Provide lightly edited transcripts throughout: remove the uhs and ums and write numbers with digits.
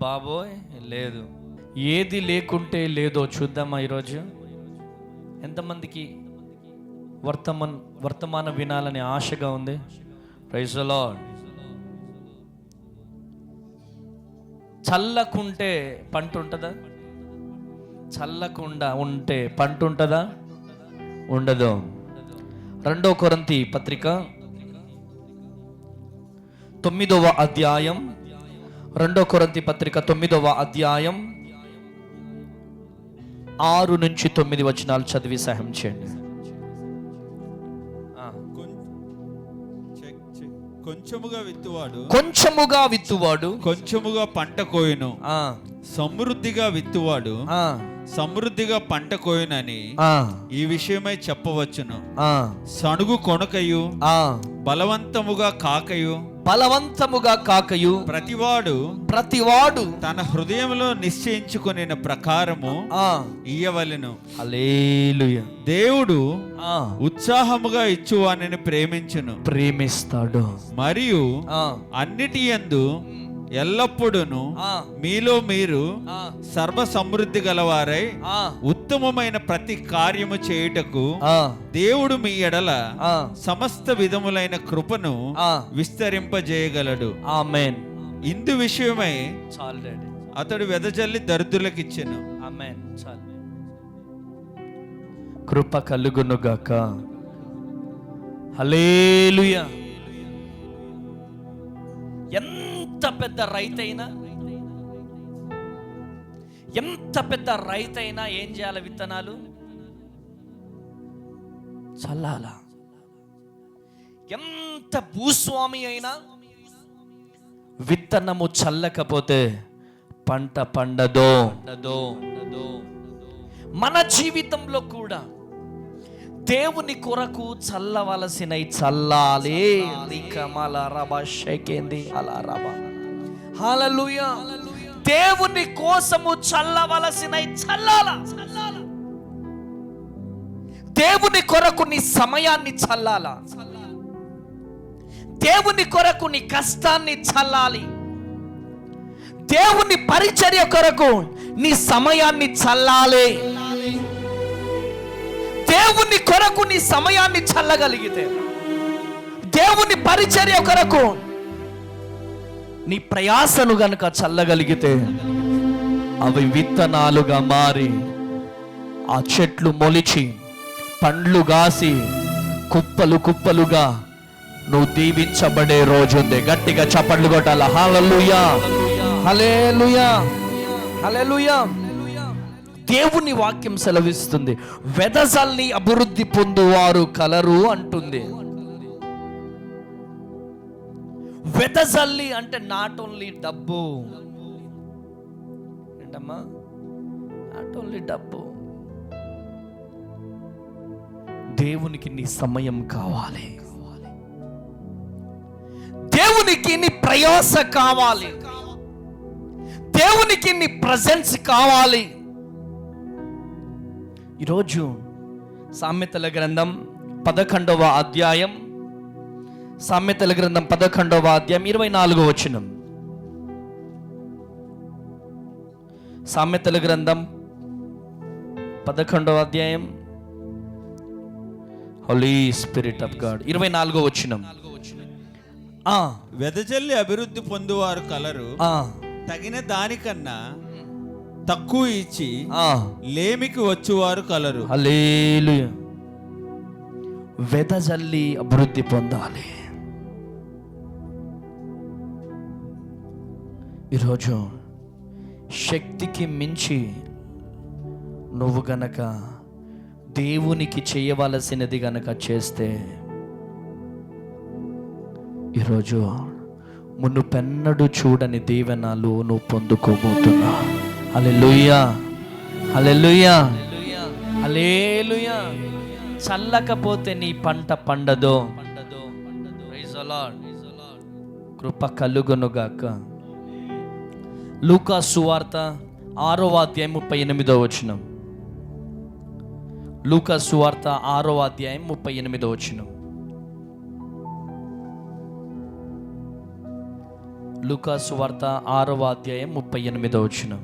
బాబోయ్ లేదు. ఏది లేకుంటే లేదో చూద్దామా ఈరోజు? ఎంతమందికి వర్తమానం వినాలని ఆశగా ఉంది? Praise the lord. చల్లకుంటే పంట ఉంటుందా? చల్లకుండా ఉంటే పంట ఉంటుందా? ఉండదు. 2 కొరింథీ పత్రిక 9వ అధ్యాయం, 2 కొరింథీ పత్రిక 9వ అధ్యాయం 6 నుంచి 9 వచనాలు చదివి సహాయం చేయండి. కొంచెముగా విత్తువాడు కొంచెముగా పంట కోయును, సమృద్ధిగా విత్తువాడు సమృద్ధిగా పంట కోయునని ఈ విషయమై చెప్పవచ్చును. సణుగు కొనకయు బలవంతముగా కాకయు ప్రతివాడు తన హృదయంలో నిశ్చయించుకొనిన ప్రకారము ఇయ్యవలెను. హల్లెలూయా. దేవుడు ఉత్సాహముగా ఇచ్చువానిని ప్రేమిస్తాడు, మరియు అన్నిటి యందు ఎల్లప్పుడూను మీలో మీరు సర్వ సమృద్ధి గలవారై ఉత్తమమైన ప్రతి కార్యము చేయుటకు దేవుడు మీ ఎడల సమస్త విధములైన కృపను విస్తరింపజేయగలడు. ఆమేన్. ఇందు విషయమై అతడు వెదజల్లి దరిద్రులకిచ్చెను. ఆమేన్. కృప కలుగునుగాక. హల్లెలూయా. ఎంత పెద్ద రైతైనా ఏం చేయాలి? విత్తనాలు చల్లాల. ఎంత భూస్వామి అయినా విత్తనము చల్లకపోతే పంట పండదో. మన జీవితంలో కూడా దేవుని కొరకు చల్లవలసినై చల్లాలి. హల్లెలూయా. దేవుని కోసము చల్లవలసినై చల్లాల. దేవుని కొరకు నీ సమయాన్ని చల్లాల. దేవుని కొరకు నీ కష్టాన్ని చల్లాలి. దేవుని పరిచర్య కొరకు నీ సమయాన్ని చల్లాలి. దేవుని కొరకు నీ సమయాన్ని చల్లగలిగితే, దేవుని పరిచర్య కొరకు నీ ప్రయాసను గనుక చల్లగలిగితే, అవి విత్తనాలుగా మారి ఆ చెట్లు మొలిచి పండ్లు కాసి కుప్పలుగా నువ్వు దీవించబడే రోజు ఉంది. గట్టిగా చప్పట్లు కొట్టాల. హల్లెలూయా, హల్లెలూయా, హల్లెలూయా. దేవుని వాక్యం సెలవిస్తుంది, వెదజల్లి అభివృద్ధి పొందువారు కలరు అంటుంది. వెదజల్లి అంటే నాట్ ఓన్లీ డబ్బు. ఏంటమ్మా? నాట్ ఓన్లీ డబ్బు. దేవునికి నీ సమయం కావాలి. దేవునికి నీ ప్రయాస కావాలి. దేవునికి నీ ప్రెజెన్స్ కావాలి. ఈరోజు సామెతల గ్రంథం 11వ అధ్యాయం, సామెతల గ్రంథం 11వ అధ్యాయం 24వ వచనం. సామెతల గ్రంథం 11వ అధ్యాయం, హోలీ స్పిరిట్ ఆఫ్ గాడ్, 24వ వచనం. వెదజల్లి అభివృద్ధి పొందువారు కలరు, తగిన దానికన్నా తక్కువ ఇచ్చి లేమికి వచ్చువారు కలరు. హల్లెలూయా. వెదజల్లి అభివృద్ధి పొందాలి. ఈరోజు శక్తికి మించి నువ్వు గనక దేవునికి చేయవలసినది గనక చేస్తే, ఈరోజు మునుపెన్నడూ చూడని దీవెనలు నువ్వు పొందుకోబోతున్నా. హల్లెలూయా, హల్లెలూయా, హల్లెలూయా. చల్లకపోతే నీ పంట పండదో. Praise the Lord. కృప కలుగునుగాక. లూకా సువార్త 6వ అధ్యాయం 38వ వచనం. లూకా సువార్త 6వ అధ్యాయం 38వ వచనం. లూకాసు వార్త 6వ అధ్యాయం 38వ వచనం.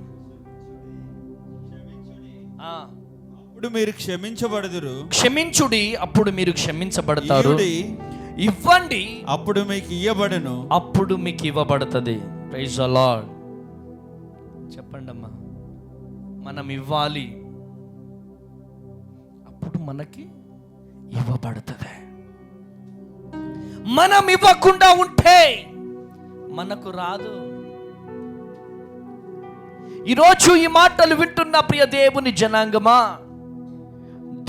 అప్పుడు మీరు క్షమించబడుదురు, క్షమించుడి అప్పుడు మీరు క్షమించబడతారు, ఇవ్వండి అప్పుడు మీకు ఇవ్వబడును, అప్పుడు మీకు ఇవ్వబడుతుంది. Praise the Lord. చెప్పండి అమ్మా, మనం ఇవ్వాలి, అప్పుడు మనకి ఇవ్వబడుతుంది. మనం ఇవ్వకుండా ఉంటే మనకు రాదు. ఈరోజు ఈ మాటలు వింటున్న ప్రియ దేవుని జనాంగమా,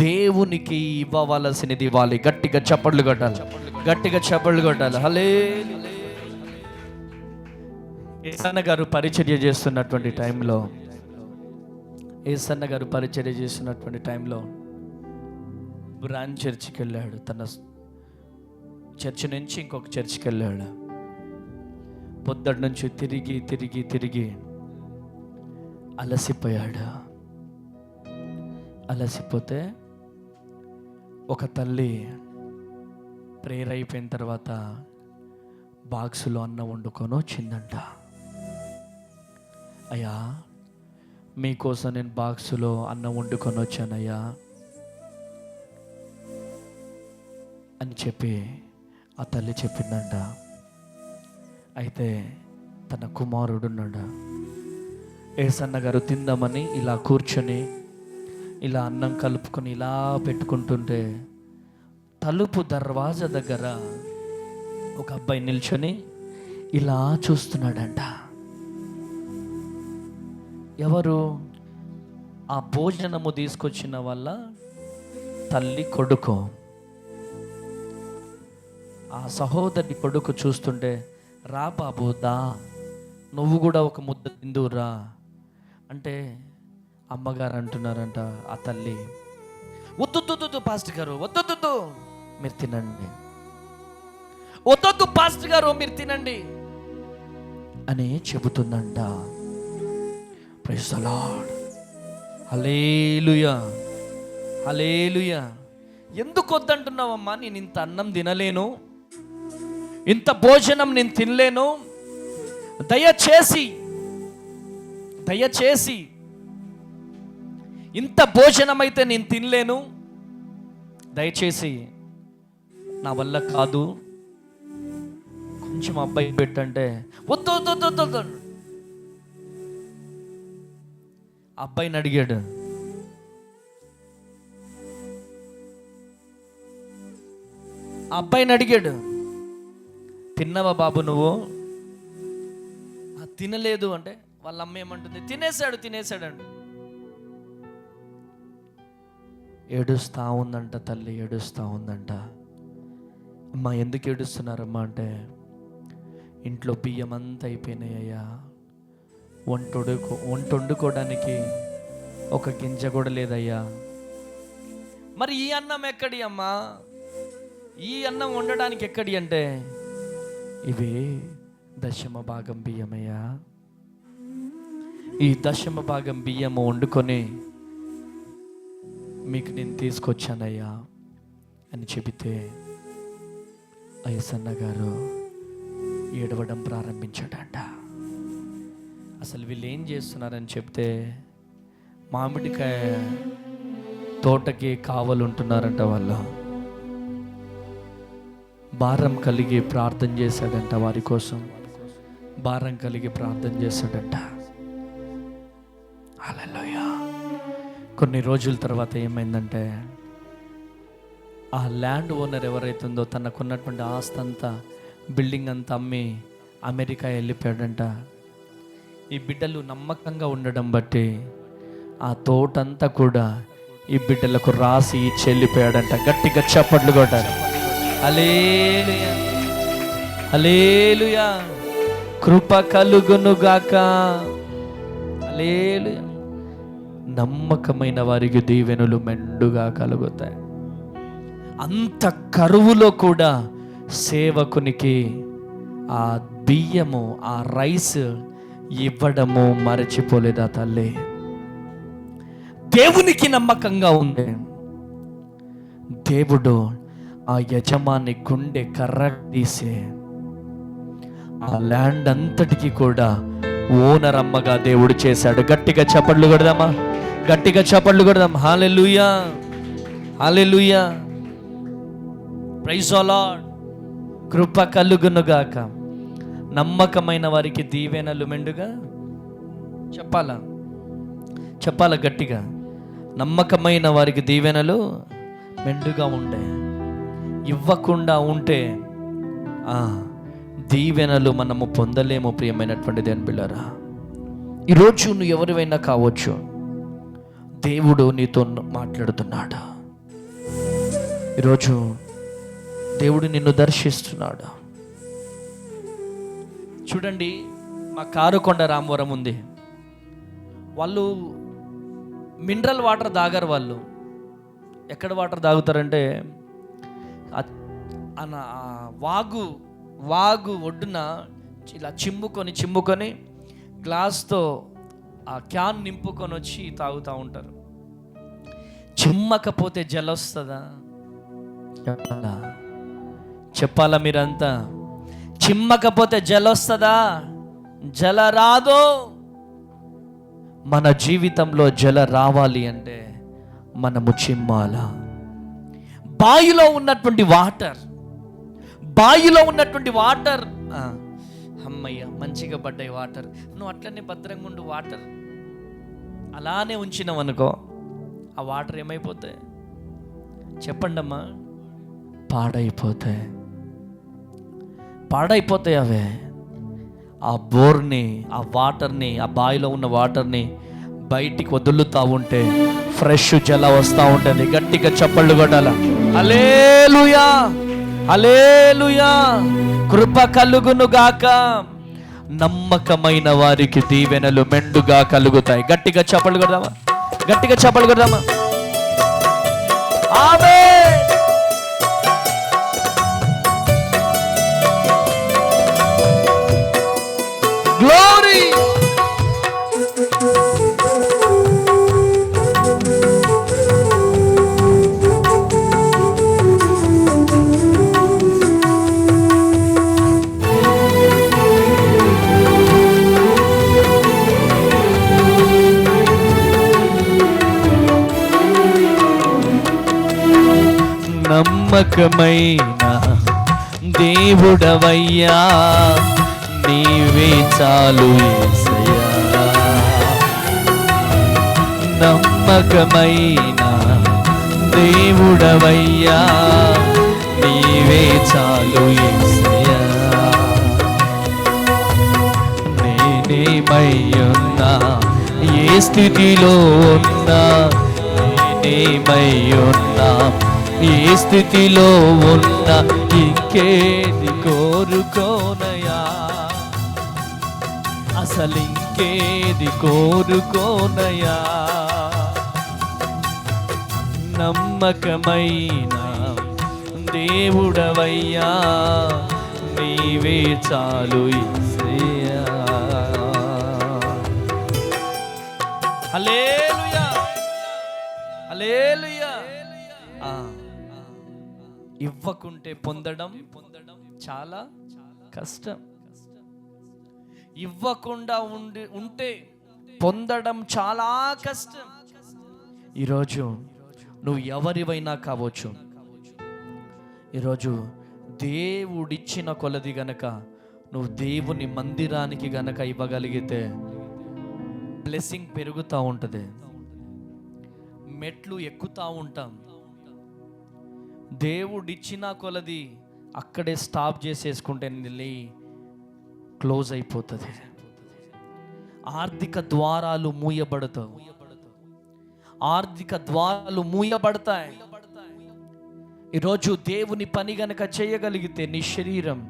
దేవునికి ఇవ్వవలసినది ఇవ్వాలి. గట్టిగా చప్పట్లు కొట్టాలి, గట్టిగా చప్పట్లు కొట్టాలి. హల్లెలూయా. ఏసన్న గారు పరిచర్య చేస్తున్నటువంటి టైంలో బ్రాంచ్ చర్చికి వెళ్ళాడు. తన చర్చి నుంచి ఇంకొక చర్చికి వెళ్ళాడు. పొద్దుటి నుంచి తిరిగి అలసిపోయాడు. అలసిపోతే ఒక తల్లి ప్రేయర్ అయిపోయిన తర్వాత బాక్సులో అన్నం వండుకొని వచ్చిందంట. అయ్యా, మీకోసం నేను బాక్సులో అన్నం వండుకొని వచ్చానయ్యా అని చెప్పి ఆ తల్లి చెప్పిందంట. అయితే తన కుమారుడు ఉన్నాడు. ఏసన్న గారు తిందామని ఇలా కూర్చొని ఇలా అన్నం కలుపుకొని ఇలా పెట్టుకుంటుంటే తలుపు దర్వాజా దగ్గర ఒక అబ్బాయి నిల్చొని ఇలా చూస్తున్నాడంట. ఎవరు? ఆ భోజనము తీసుకొచ్చిన వాళ్ళ తల్లి కొడుకు. ఆ సహోదరి కొడుకు చూస్తుంటే, రా బాబు దా, నువ్వు కూడా ఒక ముద్ద తిందురా అంటే అమ్మగారు అంటున్నారంట, ఆ తల్లి, వద్దు పాస్టర్ గారు, వద్దు మీరు తినండి, వద్దు పాస్టర్ గారు మీరు తినండి అని చెబుతుందంట. Praise the Lord. Hallelujah, hallelujah. ఎందుకు వద్దంటున్నావమ్మా? నేను ఇంత అన్నం తినలేను, ఇంత భోజనం నేను తినలేను, దయచేసి ఇంత భోజనం అయితే నేను తినలేను, దయచేసి నా వల్ల కాదు, కొంచెం అబ్బాయి పెట్టంటే వద్దు. అబ్బాయిని అడిగాడు, తిన్నావా బాబు నువ్వు? తినలేదు అంటే వాళ్ళ అమ్మ ఏమంటుంది, తినేశాడు. ఏడుస్తా ఉందంట తల్లి, ఏడుస్తా ఉందంట. అమ్మ ఎందుకు ఏడుస్తున్నారమ్మా అంటే, ఇంట్లో బియ్యం అంతా అయిపోయినాయ్యా, వంట వండుకోవడానికి ఒక గింజ కూడా లేదయ్యా. మరి ఈ అన్నం ఎక్కడి అమ్మా? ఈ అన్నం వండడానికి ఎక్కడి అంటే, ఇవి 10వ భాగం బియ్యమయ్యా, ఈ 10వ భాగం బియ్యము వండుకొని మీకు నేను తీసుకొచ్చానయ్యా అని చెబితే అయ్యసన్న గారు ఏడవడం ప్రారంభించాడంట. అసలు వీళ్ళు ఏం చేస్తున్నారని చెప్తే, మామిడికాయ తోటకి కావలుంటున్నారంట. వాళ్ళు భారం కలిగి ప్రార్థన చేశాడంట, వారి కోసం భారం కలిగి ప్రార్థన చేశాడంట. హల్లెలూయా. కొన్ని రోజుల తర్వాత ఏమైందంటే, ఆ ల్యాండ్ ఓనర్ ఎవరైతుందో తనకున్నటువంటి ఆస్తి అంతా, బిల్డింగ్ అంతా అమ్మి అమెరికా వెళ్ళిపోయాడంట. ఈ బిడ్డలు నమ్మకంగా ఉండడం బట్టి ఆ తోటంతా కూడా ఈ బిడ్డలకు రాసి ఇచ్చి వెళ్ళిపోయాడంట. గట్టిగా చప్పట్లు కొట్టారు. హల్లెలూయా, హల్లెలూయా. కృప కలుగునుగాక. హల్లెలూయా. నమ్మకమైన వారికి దీవెనలు మెండుగా కలుగుతాయి. అంత కరువులో కూడా సేవకునికి ఆ బియ్యము, ఆ రైస్ ఇవ్వడము మరచిపోలేదా తల్లి? దేవునికి నమ్మకంగా ఉంది. దేవుడు ఆ యజమాని గుండె కర్ర తీసి ఆ ల్యాండ్ అంతటికి కూడా ఓనర్ అమ్మగా దేవుడు చేశాడు. గట్టిగా చప్పట్లు కొడదామా, గట్టిగా చప్పట్లు కొడదాం. హల్లెలూయా, హల్లెలూయా, ప్రైజ్ ది లార్డ్. కృప కలుగునుగాక. నమ్మకమైన వారికి దీవెనలు మెండుగా, చెప్పాలా గట్టిగా, నమ్మకమైన వారికి దీవెనలు మెండుగా ఉండే. ఇవ్వకుండా ఉంటే దీవెనలు మనము పొందలేము. ప్రియమైనటువంటి దేవుని బిడ్డలారా, ఈరోజు నువ్వు ఎవరివైనా కావచ్చు, దేవుడు నీతో మాట్లాడుతున్నాడు. ఈరోజు దేవుడు నిన్ను దర్శిస్తున్నాడు. చూడండి, మా కారుకొండ రామవరం ఉంది. వాళ్ళు మినరల్ వాటర్ తాగరు. వాళ్ళు ఎక్కడ వాటర్ తాగుతారంటే వాగు ఒడ్డున ఇలా చిమ్ముకొని గ్లాస్తో ఆ క్యాన్ నింపుకొని వచ్చి తాగుతూ ఉంటారు. చిమ్మకపోతే జల వస్తుందా? చెప్పాలా మీరంతా? చిమ్మకపోతే జల వస్తుందా? జల రాదు. మన జీవితంలో జల రావాలి అంటే మనము చిమ్మాలా. బావిలో ఉన్నటువంటి వాటర్ అమ్మయ్య మంచిగా పడ్డాయి వాటర్, నువ్వు అట్లనే భద్రంగా ఉండు. వాటర్ అలానే ఉంచినావు అనుకో, ఆ వాటర్ ఏమైపోతాయి చెప్పండి అమ్మా? పాడైపోతాయి అవే. ఆ బోర్ని, ఆ వాటర్ని, ఆ బావిలో ఉన్న వాటర్ని బయటికి వదులుతూ ఉంటే ఫ్రెష్ జల వస్తూ ఉంటుంది. గట్టిగా చప్పళ్ళు కొట్టాల. హల్లెలూయా, హల్లెలూయా. కృప కలుగును గాక. నమ్మకమైన వారికి దీవెనలు మెండుగా కలుగుతాయి. గట్టిగా చప్పళ్ళు కొడదామా, గట్టిగా చప్పళ్ళు కొడదామా. ఆమేన్. గ్లోరీ. నమ్మకమైన దేవుడవయ్యా, నీవే చాలు యేసయ్యా. నమ్మకమైన దేవుడవయ్యా, నీవే చాలు యేసయ్యా. నేనేమై ఉన్నా, ఏ స్థితిలో ఉన్నా, నేనేమై ఉన్నా, ఏ స్థితిలో ఉన్నా, ఇంకేది కోరుకోనయా, అసలు ఇంకేది కోరుకోనయా. నమ్మకమైన దేవుడవయ్యా, నీవే చాలు యేసయ్యా. హల్లెలూయా, హల్లెలూయా. ఇవ్వకుంటే పొందడం చాలా కష్టం. ఇవ్వకుండా ఉంటే పొందడం చాలా కష్టం. ఈరోజు నువ్వు ఎవరివైనా కావచ్చు, ఈరోజు దేవుడిచ్చిన కొలది గనక నువ్వు దేవుని మందిరానికి గనక ఇవ్వగలిగితే బ్లెస్సింగ్ పెరుగుతూ ఉంటుంది. మెట్లు ఎక్కుతూ ఉంటాం. దేవుడిచ్చిన కొలది అక్కడే స్టాప్ చేసేసుకుంటే క్లోజ్ అయిపోతుంది. ఆర్థిక ద్వారాలు మూయబడతాయి. ఈరోజు దేవుని పని గనక చేయగలిగితే నీ శరీరం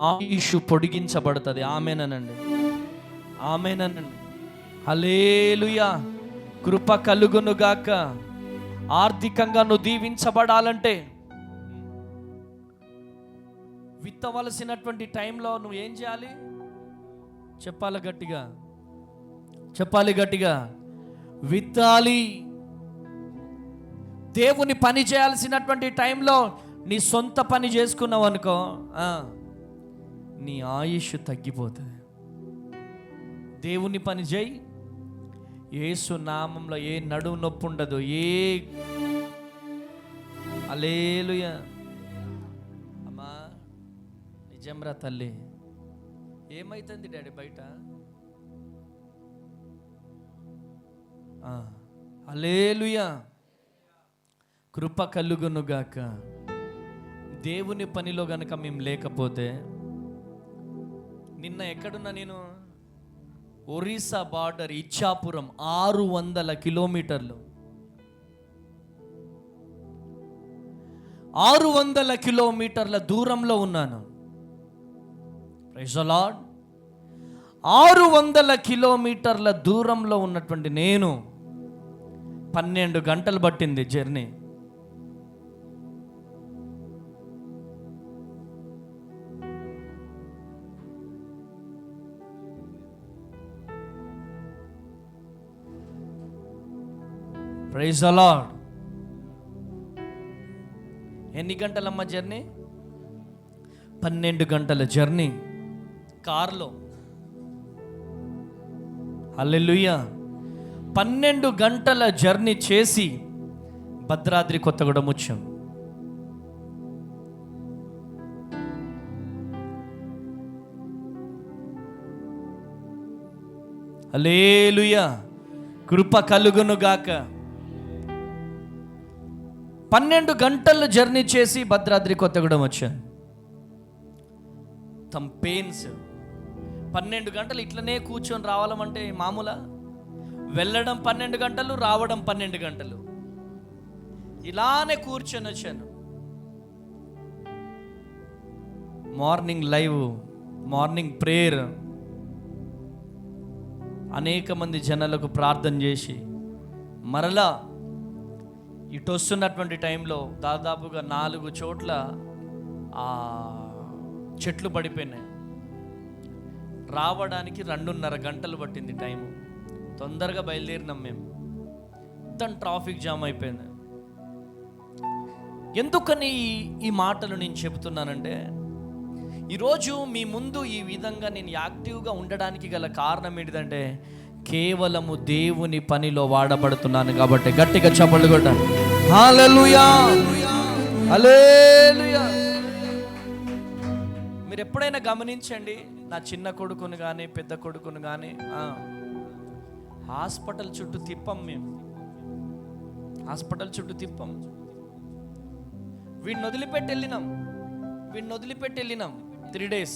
ఆయుష్ పొడిగించబడుతుంది. ఆమేనండి, ఆమేనండి. హల్లెలూయా. కృప కలుగును గాక. ఆర్థికంగా నువ్వు దీవించబడాలంటే విత్తవలసినటువంటి టైంలో నువ్వు ఏం చేయాలి? చెప్పాలి గట్టిగా, విత్తాలి. దేవుని పని చేయాల్సినటువంటి టైంలో నీ సొంత పని చేసుకున్నావు అనుకో, నీ ఆయుష్ తగ్గిపోతుంది. దేవుని పని చేయి. యేసు నామంలో ఏ నడుము నొప్పి ఉండదు. హల్లెలూయా. అమ్మా నిజంరా తల్లి, ఏమైతుంది డాడీ బయట? హల్లెలూయా. కృప కలుగునుగాక. దేవుని పనిలో గనుక మేము లేకపోతే, నిన్న ఎక్కడున్నా నేను? ఒరిస్సా బార్డర్ ఇచ్చాపురం 600 కిలోమీటర్లు, 600 కిలోమీటర్ల దూరంలో ఉన్నాను. Praise the lord. 600 కిలోమీటర్ల దూరంలో ఉన్నటువంటి నేను 12 గంటలు పట్టింది జర్నీ. Praise the lord. ఎన్ని గంటలమ్మ జర్నీ? 12 గంటల జర్నీ కార్లో. హల్లెలూయా. 12 గంటల జర్నీ చేసి భద్రాద్రి కొత్తగూడెం వచ్చాం. హల్లెలూయా. కృప కలుగును గాక. 12 గంటలు జర్నీ చేసి భద్రాద్రి కొత్తగూడెం వచ్చాను. తమ్ పెయిన్స్. 12 గంటలు ఇట్లనే కూర్చొని రావాలంటే మామూలా? వెళ్ళడం 12 గంటలు, రావడం 12 గంటలు, ఇలానే కూర్చొని వచ్చాను. మార్నింగ్ లైవ్, మార్నింగ్ ప్రేయర్, అనేక మంది జనాలకు ప్రార్థన చేసి మరలా ఇటు వస్తున్నటువంటి టైంలో దాదాపుగా 4 చోట్ల ఆ చెట్లు పడిపోయినాయి. రావడానికి 2.5 గంటలు పట్టింది టైము. తొందరగా బయలుదేరినాం మేము. మొత్తం ట్రాఫిక్ జామ్ అయిపోయింది. ఎందుకని ఈ మాటలు నేను చెబుతున్నానంటే, ఈరోజు మీ ముందు ఈ విధంగా నేను యాక్టివ్గా ఉండడానికి గల కారణం ఏంటిదంటే, కేవలము దేవుని పనిలో వాడబడుతున్నాను కాబట్టి. గట్టిగా చప్పట్లు కొట్టాను. హల్లెలూయా, హల్లెలూయా. మీరు ఎప్పుడైనా గమనించండి, నా చిన్న కొడుకును కానీ పెద్ద కొడుకును కానీ హాస్పిటల్ చుట్టూ తిప్పం. మేము హాస్పిటల్ చుట్టూ తిప్పం. వీడిని వదిలిపెట్టి వెళ్ళినాం 3 days,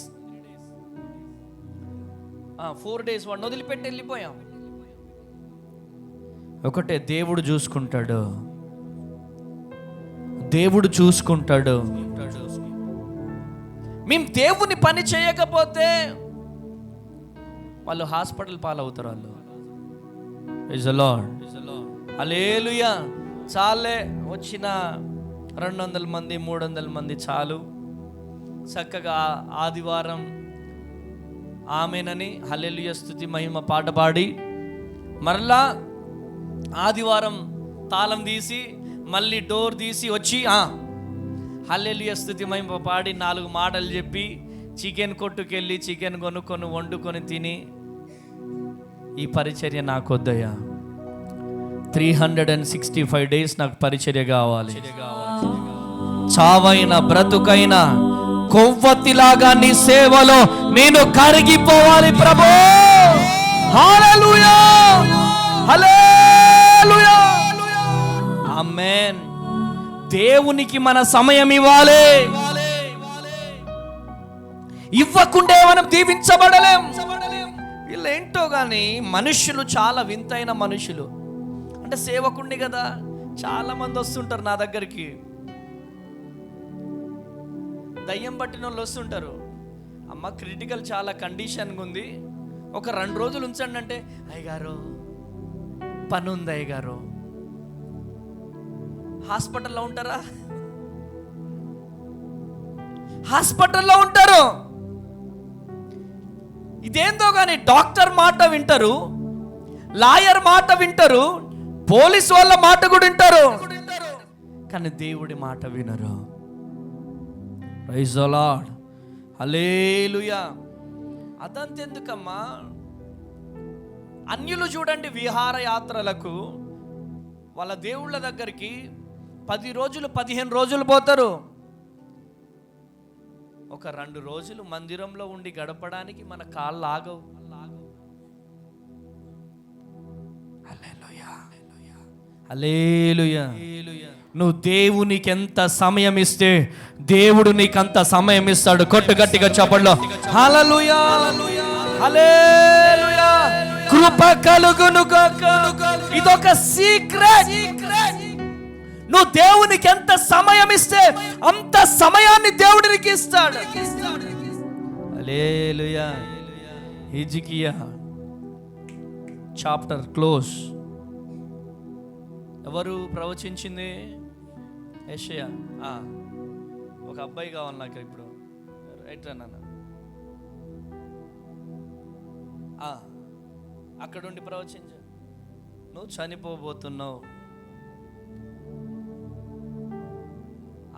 4 days వాడిని వదిలిపెట్టి వెళ్ళిపోయాం. ఒకటే, దేవుడు చూసుకుంటాడు. మేము దేవుని పని చేయకపోతే వాళ్ళు హాస్పిటల్ పాలవుతారు. వాళ్ళు. Praise the Lord. హల్లెలూయా. చాలే, వచ్చిన 200 మంది 300 మంది చాలు. చక్కగా ఆదివారం ఆమెనని హల్లెలూయా స్తుతి మహిమ పాట పాడి, మరలా ఆదివారం తాళం తీసి మళ్ళీ డోర్ తీసి వచ్చి హల్లెలూయా స్తుతి మహిమ పాడి 4 మాటలు చెప్పి చికెన్ కొట్టుకెళ్ళి చికెన్ కొనుక్కొని వండుకొని తిని, ఈ పరిచర్య నాకు వద్దయ్యా. 365 days నాకు పరిచర్య కావాలి. చావైన బ్రతుకైన కొవ్వొత్తిలాగా నీ సేవలో నేను కరిగిపోవాలి ప్రభు. హల్లెలూయా, హల్లెలూయా, ఆమేన్. దేవునికి మన సమయం ఇవ్వాలి. ఇవ్వకుండే మనం దీవించబడలేం. వీళ్ళేంటో కానీ మనుషులు చాలా వింతైన మనుషులు. అంటే సేవకుండి కదా, చాలా మంది వస్తుంటారు నా దగ్గరికి. దయ్యం పట్టిన వాళ్ళు వస్తుంటారు. అమ్మ క్రిటికల్ చాలా కండిషన్గా ఉంది, ఒక 2 రోజులు ఉంచండి అంటే, అయ్యగారు పని ఉంది అయ్యగారు. హాస్పిటల్లో ఉంటారా? హాస్పిటల్లో ఉంటారు. ఇదేందో కానీ డాక్టర్ మాట వింటారు, లాయర్ మాట వింటారు, పోలీస్ వాళ్ళ మాట కూడా వింటారు, కానీ దేవుడి మాట వినరు. ప్రైజ్ ది లార్డ్, హల్లెలూయా. అదంతెందుకమ్మా, అన్యులు చూడండి విహారయాత్రలకు వాళ్ళ దేవుళ్ళ దగ్గరికి 10 రోజులు 15 రోజులు పోతారు. ఒక 2 రోజులు మందిరంలో ఉండి గడపడానికి మన కాళ్ళు ఆగవు. హల్లెలూయా. నువ్వు దేవునికి ఎంత సమయం ఇస్తే దేవుడు నీకంత సమయం ఇస్తాడు. కొట్టు గట్టిగా చప్పట్లో హల్లెలూయా, హల్లెలూయా. కృప కలుగును గాక. ఇదొక సీక్రెట్. నువ్వు దేవునికి ఎంత సమయం ఇస్తే అంత సమయాన్ని దేవుడికి ఇస్తాడు. హల్లెలూయా. హిజ్కియా చాప్టర్ క్లోజ్. ఎవరు ప్రవచించింది? యెషయా. ఒక అబ్బాయి కావాలి నాకు ఇప్పుడు. రైట్ రా నాన్న. అక్కడుండి ప్రవచించు. నువ్వు చనిపోబోతున్నావు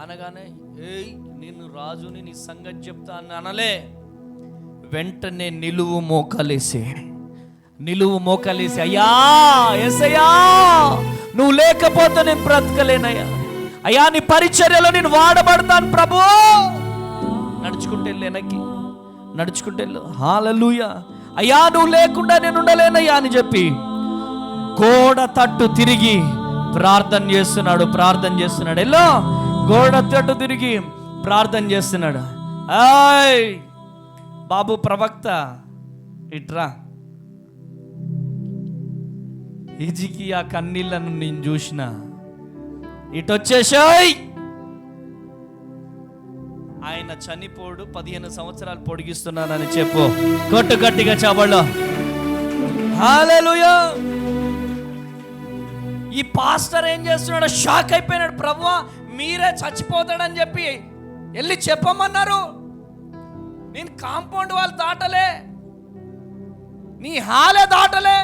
అనగానే ఏయ్ నిన్ను రాజుని నీ సంగతి చెప్తా అని అనలే. వెంటనే నిలువు మోకాలేసి అయ్యా యేసయ్యా నువ్వు లేకపోతే నేను బ్రతకలేనయ్యా, అయ్యా నీ పరిచర్యలో నేను వాడబడతాను ప్రభు. నడుచుకుంటే వెళ్ళు. హల్లెలూయా. అయ్యా నువ్వు లేకుండా నేను ఉండలేనయ్యా అని చెప్పి గోడ తట్టు తిరిగి ప్రార్థన చేస్తున్నాడు. ఎల్లో గోడ తట్టు తిరిగి ప్రార్థన చేస్తున్నాడు. ఆయ్ బాబు ప్రవక్త ఇట్రా. హిజ్కియా కన్నీళ్లను నేను చూసిన. ఇటొచ్చేసాయి. ఆయన చనిపోడు 15 సంవత్సరాలు పొడిగిస్తున్నానని చెప్పు. కొట్టు గట్టిగా చప్పట్లో హల్లెలూయా. ఈ పాస్టర్ ఏం చేస్తున్నాడు? షాక్ అయిపోయినాడు. ప్రభువా మీరే చచ్చిపోతాడని చెప్పి వెళ్ళి చెప్పమన్నారు. నేను కాంపౌండ్ వాళ్ళు దాటలే, నీ హాలే దాటలే.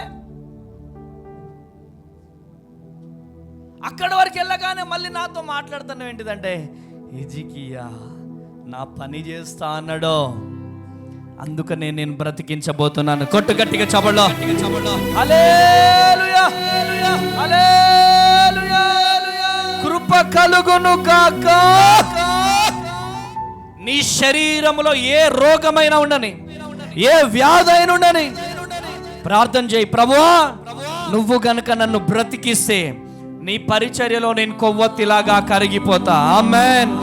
అక్కడి వరకు వెళ్ళగానే మళ్ళీ నాతో మాట్లాడుతున్నావు ఏంటిదంటే, హిజ్కియా నా పని చేస్తా అన్నాడు, అందుకనే నేను బ్రతికించబోతున్నాను. కొట్టు గట్టిగా చప్పట్లో హల్లెలూయా, హల్లెలూయా. కృప కలుగును గాక. నీ శరీరములో ఏ రోగమైనా ఉండని, ఏ వ్యాధి అయినా ఉండని ప్రార్థన చేయి. ప్రభువా నువ్వు గనుక నన్ను బ్రతికిస్తే నీ పరిచర్యలో నేను కొవ్వొత్తిలాగా కరిగిపోతా. ఆమేన్.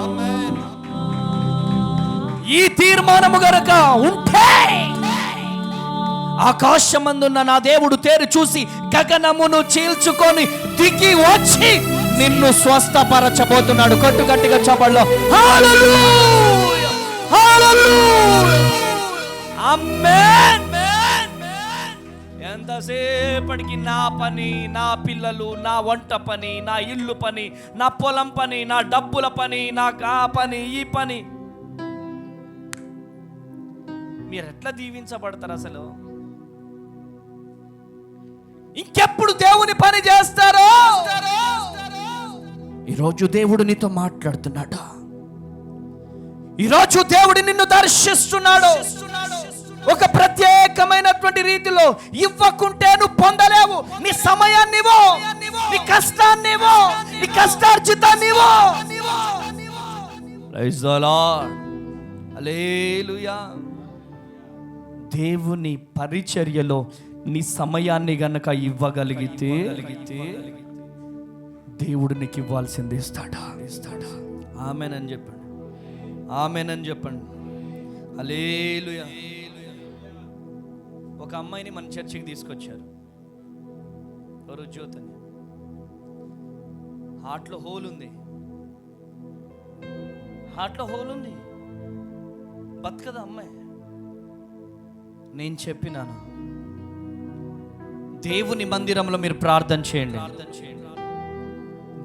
ఈ తీర్మానము గనుక ఉంటే ఆకాశమందున్న నా దేవుడు తేరు చూసి గగనమును చీల్చుకొని దిగి వచ్చి నిన్ను స్వస్థపరచబోతున్నాడు. కొట్టు గట్టిగా చప్పట్లో హల్లెలూయా, హల్లెలూయా. ఆమేన్. ఎంతసేపటికి నా పని, నా పిల్లలు, నా వంట పని, నా ఇల్లు పని, నా పొలం పని, నా డబ్బుల పని, నాకు ఆ పని ఈ పని. మీరు ఎట్లా దీవించబడతారు అసలు? ఇంకెప్పుడు దేవుని పని చేస్తారో? ఈరోజు దేవుడు నీతో మాట్లాడుతున్నాడు. ఈరోజు దేవుడు నిన్ను దర్శిస్తున్నాడు. ఒక ప్రత్యేకమైనటువంటి రీతిలో ఇవ్వకుంటే నువ్వు పొందలేవు. నీ సమయాన్ని ఇవ్వు, నీ కష్టాన్ని ఇవ్వు, నీ కష్టార్జితాన్ని ఇవ్వు. Praise the Lord. హల్లెలూయా. దేవుని పరిచర్యలో నీ సమయాన్ని గనక ఇవ్వగలిగితే దేవుడు నీకు ఇవ్వాల్సింది ఇస్తాడా? ఆమేన్ అని చెప్పండి, ఆమేన్ అని చెప్పండి. హల్లెలూయా. ఒక అమ్మాయిని మన చర్చికి తీసుకొచ్చారు, ఎవరు? జ్యోతి అని. హార్ట్లో హోల్ ఉంది, బతకదా అమ్మాయి. నేను చెప్పినాను, దేవుని మందిరంలో మీరు ప్రార్థన చేయండి,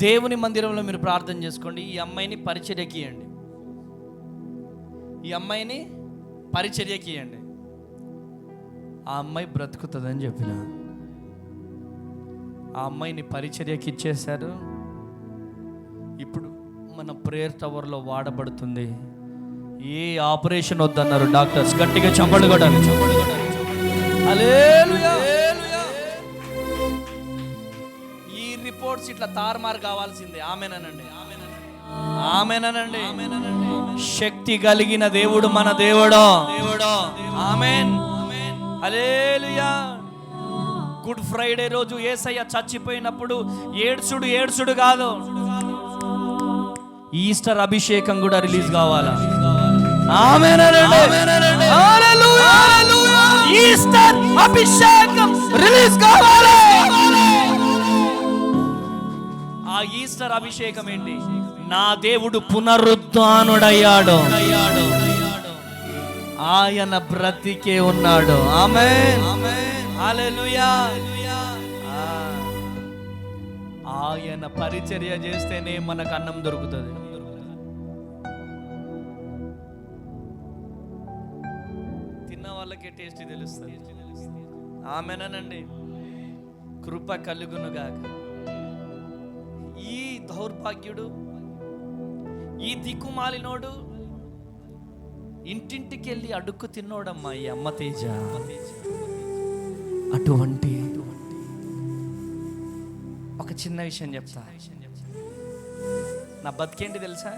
దేవుని మందిరంలో మీరు ప్రార్థన చేసుకోండి. ఈ అమ్మాయిని పరిచర్యకి ఇవ్వండి, ఆ అమ్మాయి బ్రతుకుతుందని చెప్పిన. ఆ అమ్మాయిని పరిచర్యకి ఇచ్చేశారు. ఇప్పుడు మన ప్రేయర్ టవర్లో వాడబడుతుంది. ఏ ఆపరేషన్ వద్దన్నారు డాక్టర్స్. గట్టిగా చప్పట్లు కొట్టాలి. హల్లెలూయా. ఈ రిపోర్ట్స్ ఇట్లా తారుమారు కావాల్సిందే. ఆమేనండి, ఆమేనండి. శక్తి కలిగిన దేవుడు మన దేవుడు. ఆమేన్. హల్లెలూయా. గుడ్ ఫ్రైడే రోజు యేసయ్య చచ్చిపోయినప్పుడు ఏడ్చుడు కాదు, ఈస్టర్ అభిషేకం కూడా రిలీజ్ కావాలా. ఈస్టర్ అభిషేకం రిలీజ్ కావాలి. ఆ ఈస్టర్ అభిషేకం ఏంటి? నా దేవుడు పునరుద్ధానుడయ్యాడు, ఆయన బ్రతికే ఉన్నాడు. ఆమేన్. హల్లెలూయా. ఆయన పరిచర్య చేస్తేనే మనకు అన్నం దొరుకుతుంది. తిన్న వాళ్ళకే టేస్ట్ తెలుస్తుంది. ఆమేనండి. కృప కలుగునుగాక. ఈ దౌర్భాగ్యుడు, ఈ దిక్కుమాలినోడు ఇంటింటికి వెళ్ళి అడుక్కు తిన్నోడమ్మా ఈ అమ్మ తేజ. అటువంటి ఒక చిన్న విషయం చెప్తా. నా బతికేంటి తెలుసా?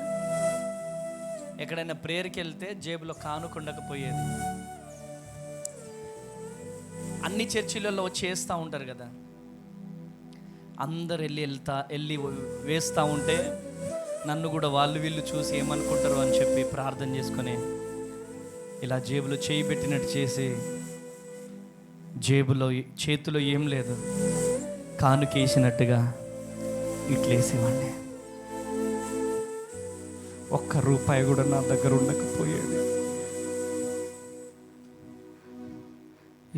ఎక్కడైనా ప్రేయర్కి వెళ్తే జేబులో కానుకుండకపోయేది. అన్ని చర్చిలలో చేస్తూ ఉంటారు కదా, అందరు వెళ్ళి వేస్తూ ఉంటే నన్ను కూడా వాళ్ళు వీళ్ళు చూసి ఏమనుకుంటారు అని చెప్పి ప్రార్థన చేసుకొని ఇలా జేబులో చేయి పెట్టినట్టు చేసి, జేబులో చేతిలో ఏం లేదు కానుకేసినట్టుగా ఇట్లేసేవాడిని. ₹1 కూడా నా దగ్గర ఉండకపోయేది.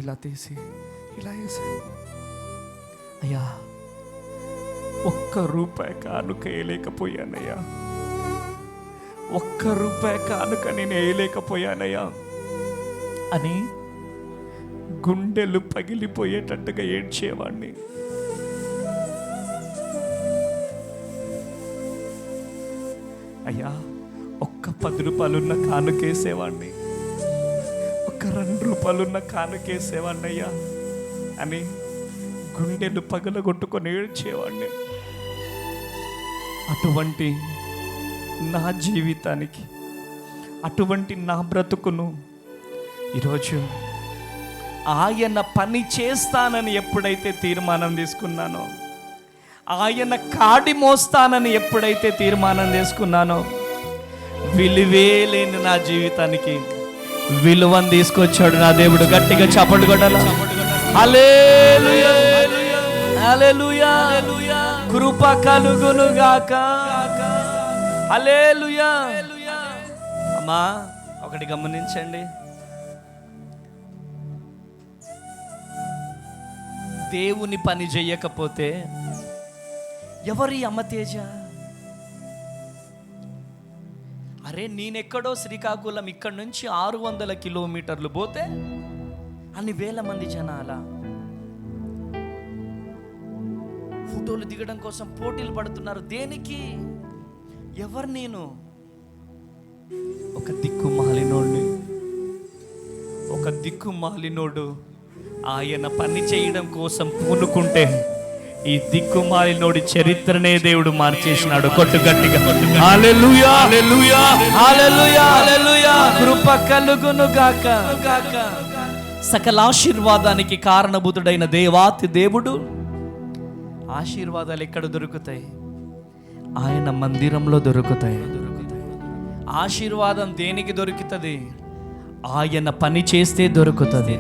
ఇలా తీసి ఇలా వేసాను. అయ్యా, ₹1 కానుక వేయలేకపోయానయ్యా, ₹1 కానుక నేను వేయలేకపోయానయ్యా అని గుండెలు పగిలిపోయేటట్టుగా ఏడ్చేవాడిని. అయ్యా, ₹10 కానుకేసేవాడిని, ₹2 కానుకేసేవాడిని అయ్యా అని గుండెలు పగలగొట్టుకొని ఏడ్చేవాడిని. అటువంటి నా జీవితానికి, అటువంటి నా బ్రతుకును ఈరోజు ఆయన పని చేస్తానని ఎప్పుడైతే తీర్మానం తీసుకున్నానో, ఆయన కాడి మోస్తానని ఎప్పుడైతే తీర్మానం తీసుకున్నానో, విలువే లేని నా జీవితానికి విలువను తీసుకొచ్చాడు నా దేవుడు. గట్టిగా చప్పట్లు కొట్టాలి. హల్లెలూయా, హల్లెలూయా. కృప కలుగును గాక. హల్లెలూయా. అమ్మా, ఒకటి గమనించండి. దేవుని పని చెయ్యకపోతే ఎవరి అమ్మ తేజ? అరే, నేనెక్కడో శ్రీకాకుళం ఇక్కడ నుంచి 600 కిలోమీటర్లు పోతే అన్ని వేల మంది జనాల ఫోటోలు దిగడం కోసం పోటీలు పడుతున్నారు. దేనికి? ఎవరు నేను? ఒక దిక్కుమాలినోడు ఆయన పని చేయడం కోసం పూనుకుంటే ఈ దిక్కుమాలినోడి చరిత్రనే దేవుడు మార్చేసినాడు. కొట్టు గట్టిగా. హల్లెలూయా, హల్లెలూయా, హల్లెలూయా, హల్లెలూయా. కృప కలుగును గాక. సకల ఆశీర్వాదానికి కారణభూతుడైన దేవాతి దేవుడు. ఆశీర్వాదాలు ఎక్కడ దొరుకుతాయి? ఆయన మందిరంలో దొరుకుతాయి. ఆశీర్వాదం దేనికి దొరుకుతుంది? ఆయన పని చేస్తే దొరుకుతుంది.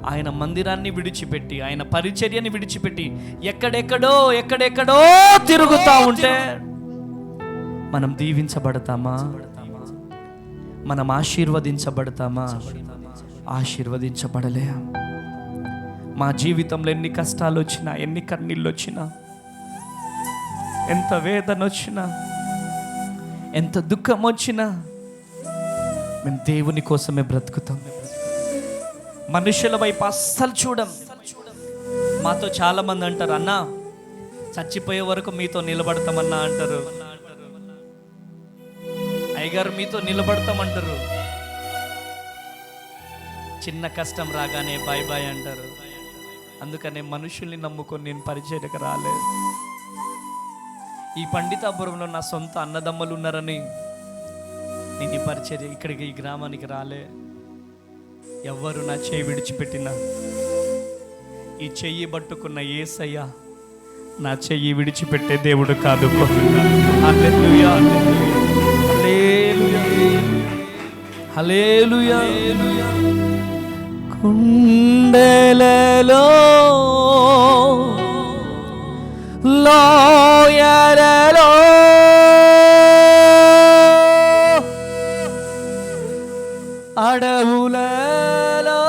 ఆయన మందిరాన్ని విడిచిపెట్టి, ఆయన పరిచర్యని విడిచిపెట్టి ఎక్కడెక్కడో తిరుగుతా ఉంటే మనం దీవించబడతామా? మనం ఆశీర్వదించబడతామా? ఆశీర్వదించబడలే. మా జీవితంలో ఎన్ని కష్టాలు వచ్చినా, ఎన్ని కన్నీళ్ళు వచ్చినా, ఎంత వేదన వచ్చినా, ఎంత దుఃఖం వచ్చినా మేము దేవుని కోసమే బ్రతుకుతాం. మనుషుల వైపు అస్సలు చూడం. మాతో చాలా మంది అంటారు, అన్నా చచ్చిపోయే వరకు మీతో నిలబడతామన్నా అంటారు. అయ్యగారు మీతో నిలబడతామంటారు, చిన్న కష్టం రాగానే బాయ్ బాయ్ అంటారు. అందుకనే మనుషుల్ని నమ్ముకొని నేను పరిచర్యకు రాలేదు. ఈ పండితాపురంలో నా సొంత అన్నదమ్ములు ఉన్నారని నేను ఈ పరిచర్య ఇక్కడికి ఈ గ్రామానికి రాలే. ఎవ్వరు నా చెయ్యి విడిచిపెట్టినా ఈ చెయ్యి పట్టుకున్న యేసయ్య నా చెయ్యి విడిచిపెట్టే దేవుడు కాదు. హల్లెలూయా, హల్లెలూయా, హల్లెలూయా. కుండలలో లోయలలో అడవులలో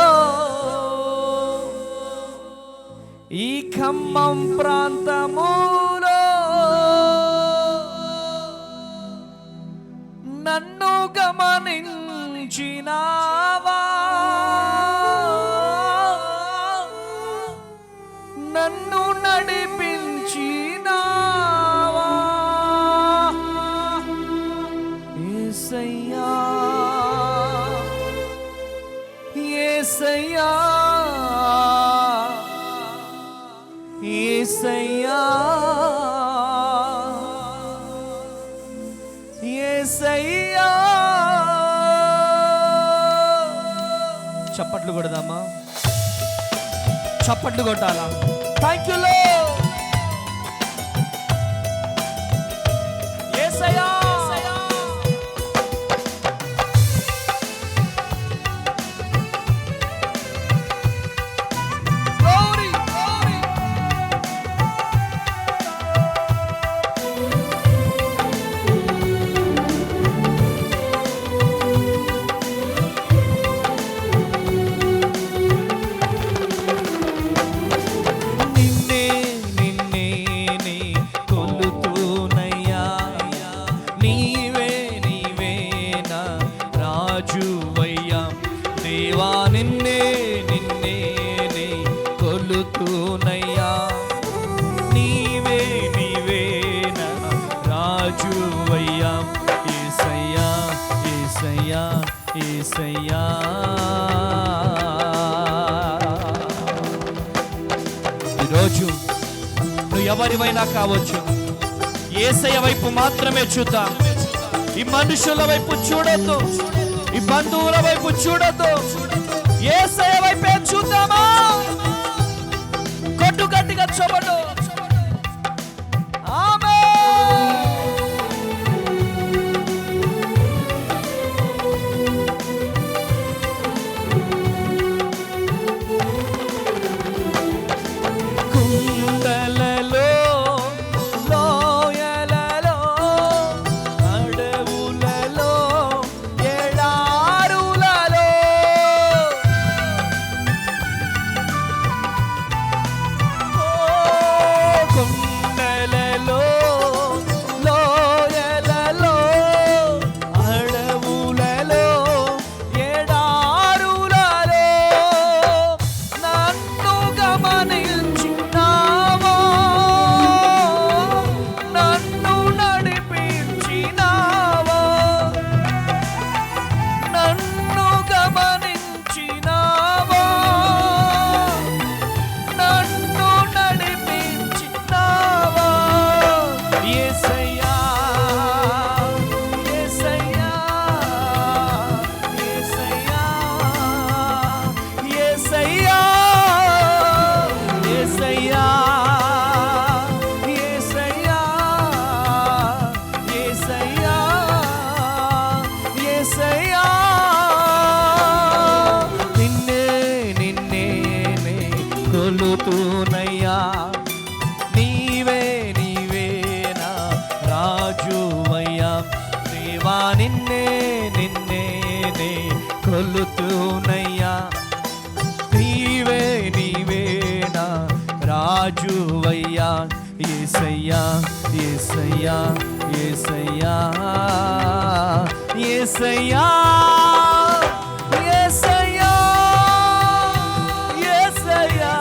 ఈ ఖమ్మం ప్రాంతములో నన్ను గమనించినావా, నన్ను నడిపించినావా యేసయ్యా, యేసయ్యా, యేసయ్యా, యేసయ్యా. చప్పట్లు కొడదామా? చప్పట్లు కొట్టాలా? Thank you lord. Yesayya, glory, glory. నిన్నే నిన్నే నీ కొలుతూనయ్యా, నీవే నీవే నా రాజువయ్యా దేవా. నిన్నే నిన్నే నీ కొలుతూనయ్యా, నీవే నీవే నా రాజువయ్యా యేసయ్యా, యేసయ్యా, యేసయ్యా. ఈరోజు నువ్వు ఎవరివైనా కావచ్చు, యేసయ్య వైపు మాత్రమే చూద్దాం. ఈ మనుషుల వైపు చూడొద్దు, ఈ బంధువుల వైపు చూడొద్దు, యేసయ్య వైపే చూద్దామా? కొట్టు గట్టిగా చప్పట్లు. ఆమేన్. కుండలలో లోయలలో అడవులలో ఎడారులలో కుండలలో లోయలలో అడవులలో ఎడారులలో నన్ను గమనించినావా, నన్ను నడిపించినావా, నన్ను గమనించినావా, నన్ను నడిపించినావా యేసయ్యా, యేసయ్యా, యేసయ్యా, యేసయ్యా, యేసయ్యా, యేసయ్యా, యేసయ్యా, యేసయ్యా. నిన్నే నిన్నే నే కొలుతూనయ్యా, నీవే నీవే నా రాజువయ్యా దేవా. నిన్నే నిన్నే నే కొలుతూనయ్యా, నీవే నీవే నా రాజువయ్యా యేసయ్యా, యేసయ్యా, యేసయ్యా, యేసయ్యా, యేసయ్యా, యేసయ్యా,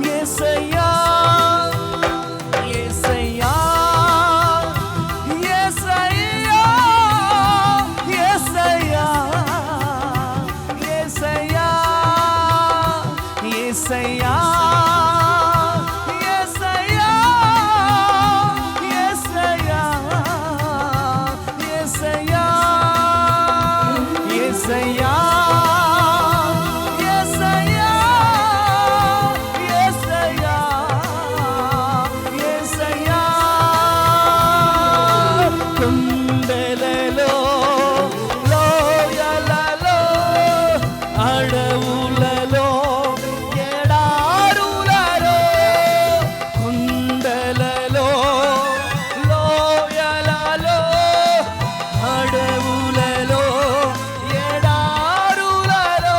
యేసయ్యా, యేసయ్యా, యేసయ్యా. కొండలలో లోయలలో అడవులలో ఎడారులలో కొండలలో లోయలలో అడవులలో ఎడారులలో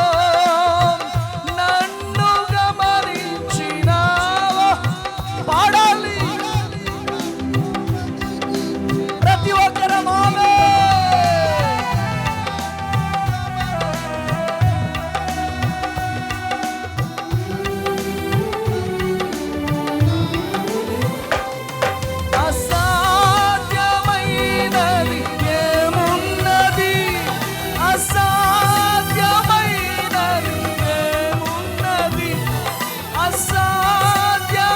నన్ను గమనించినావా. పాడాలి ప్రతి ఒక్కరం ఆమేన్. అసాధ్యమైనది ఏమున్నది, అసాధ్యమైనది ఏమున్నది, అసాధ్యమైనది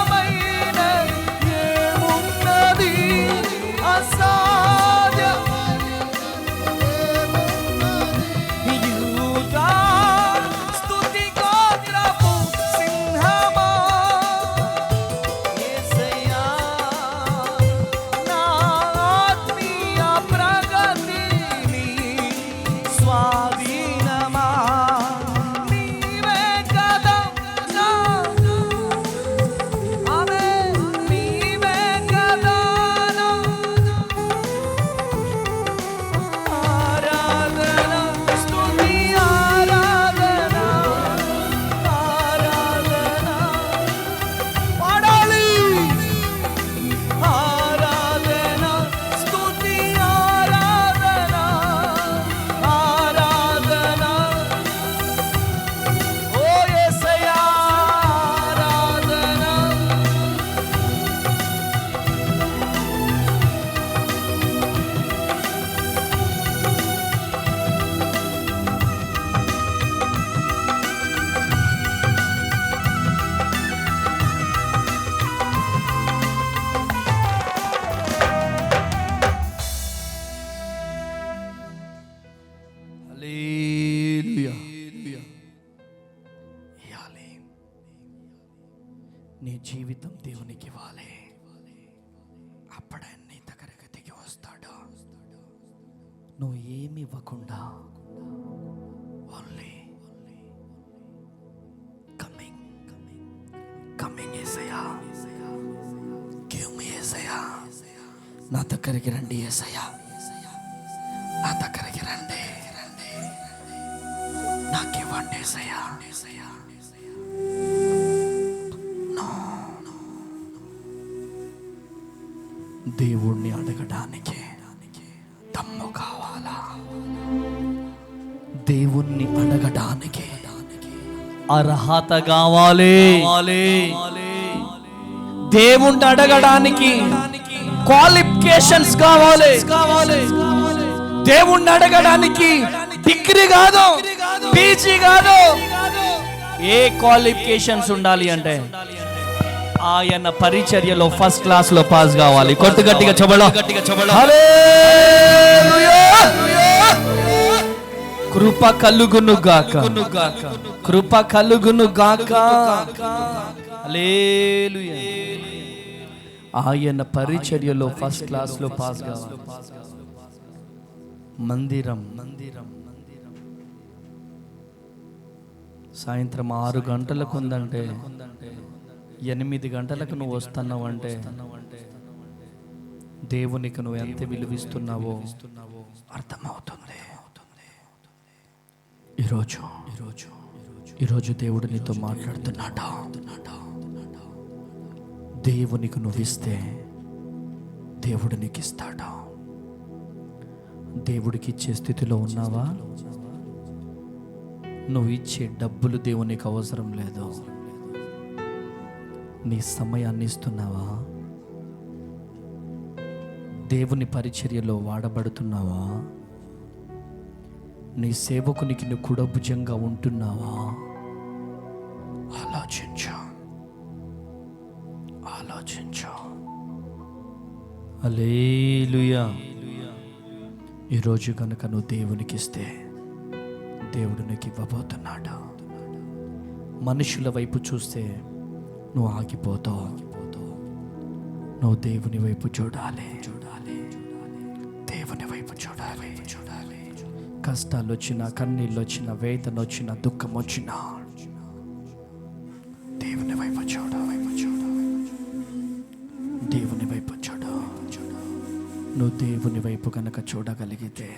ఏమున్నది, అసాధ్య యూదా స్తుతి గోత్రపు సింహమా యేసయ్యా నా ఆత్మీయ ప్రగతిని స్వాధీనమా నీవే కదా నా ఆమేన్ నీవే కదా నా ఆరాధన స్తుతి ఆరాధన ఆరాధన పాడాలి ఆరాధన స్తుతి ఆరాధన ఆరాధన ఓ యేసయ్యా ఆరాధన. హల్లెలూయా. ఇవ్వాలి. నీ జీవితం దేవునికి ఇవ్వాలి. అప్పుడే నీ దగ్గరకు దిగి వస్తాడు. నువ్వు ఏమి ఇవ్వకుండా ఓన్లీ కమింగ్ కమింగ్ యేసయ్యా, గివ్ మీ యేసయ్యా, నా దగ్గరికి రండి యేసయ్యా, నా దగ్గరికి రండి, నాకివ్వండి యేసయ్యా. No. దేవుణ్ణి అడగడానికి దమ్ము కావాలా? దేవుణ్ణి అడగడానికి అర్హత కావాలి. దేవుణ్ణి అడగడానికి క్వాలిఫికేషన్స్ కావాలి. దేవుణ్ణి అడగడానికి డిగ్రీ కాదు, పీజీ కాదు, ఏ క్వాలిఫికేషన్స్ ఉండాలి అంటే ఆయన పరిచర్యలో ఫస్ట్ క్లాస్ లో పాస్ కావాలి. కొట్టు గట్టిగా చెబుడా. హల్లెలూయా. కృప కలుగును గాక, కృప కలుగును గాక. హల్లెలూయా. ఆయన పరిచర్యలో ఫస్ట్ క్లాస్ లో పాస్ కావాలి. మందిరం సాయంత్రం 6 గంటలకు ఉందంటే 8 గంటలకు నువ్వు వస్తున్నావు అంటే దేవునికి నువ్వు ఎంత విలువిస్తున్నావో అర్థమవుతుంది. ఈరోజు దేవుడు నీతో మాట్లాడుతున్నాడు. దేవునికి నువ్వు ఇస్తే దేవుడు నీకు ఇస్తాడు. దేవుడికి ఇచ్చే స్థితిలో ఉన్నావా? నువ్వు ఇచ్చే డబ్బులు దేవునికి అవసరం లేదు. నీ సమయాన్ని ఇస్తున్నావా? దేవుని పరిచర్యలో వాడబడుతున్నావా? నీ సేవకునికి నువ్వు కుడభుజంగా ఉంటున్నావా? ఆలోచించు. హల్లెలూయా. ఈరోజు కనుక నువ్వు దేవునికి ఇస్తే దేవుడు నీకు ఇవ్వబోతున్నాడు. మనుషుల వైపు చూస్తే నువ్వు ఆగిపోతావు. నువ్వు దేవుని వైపు చూడాలి. దేవుని వైపు చూడాలి. కష్టాలు వచ్చినా, కన్నీళ్ళు వచ్చినా, వేదన వచ్చినా, దుఃఖం వచ్చినా దేవుని వైపు చూడు. దేవుని వైపు చూడు. నువ్వు దేవుని వైపు కనుక చూడగలిగితే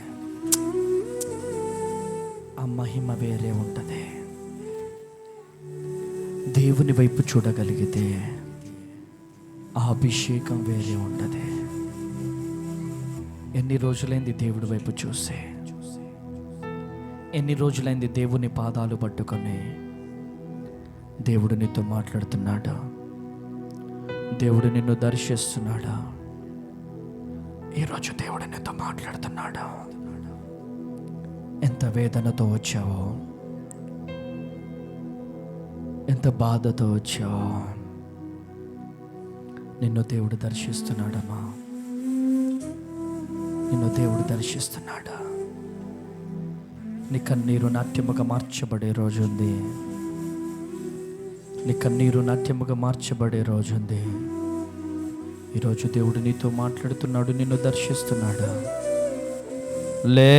ఆ మహిమ వేరే ఉంటుంది. దేవుని వైపు చూడగలిగితే ఆ అభిషేకం వేరే ఉంటుంది. ఎన్ని రోజులైంది దేవుడి వైపు చూసే? ఎన్ని రోజులైంది దేవుని పాదాలు పట్టుకొని దేవుడు నీతో మాట్లాడుతున్నాడు? దేవుడు నిన్ను దర్శిస్తున్నాడు. ఈరోజు దేవుడు నీతో మాట్లాడుతున్నాడు. ఎంత వేదనతో వచ్చావో, ఎంత బాధతో వచ్చావో నిన్ను దేవుడు దర్శిస్తున్నాడమ్మా. నిన్ను దేవుడు దర్శిస్తున్నాడు. నీ కన్నీరు నాట్యముగా మార్చబడే రోజు ఉంది. నీ కన్నీరు నాట్యముగా మార్చబడే రోజు ఉంది. ఈరోజు దేవుడు నీతో మాట్లాడుతున్నాడు, నిన్ను దర్శిస్తున్నాడు. లే,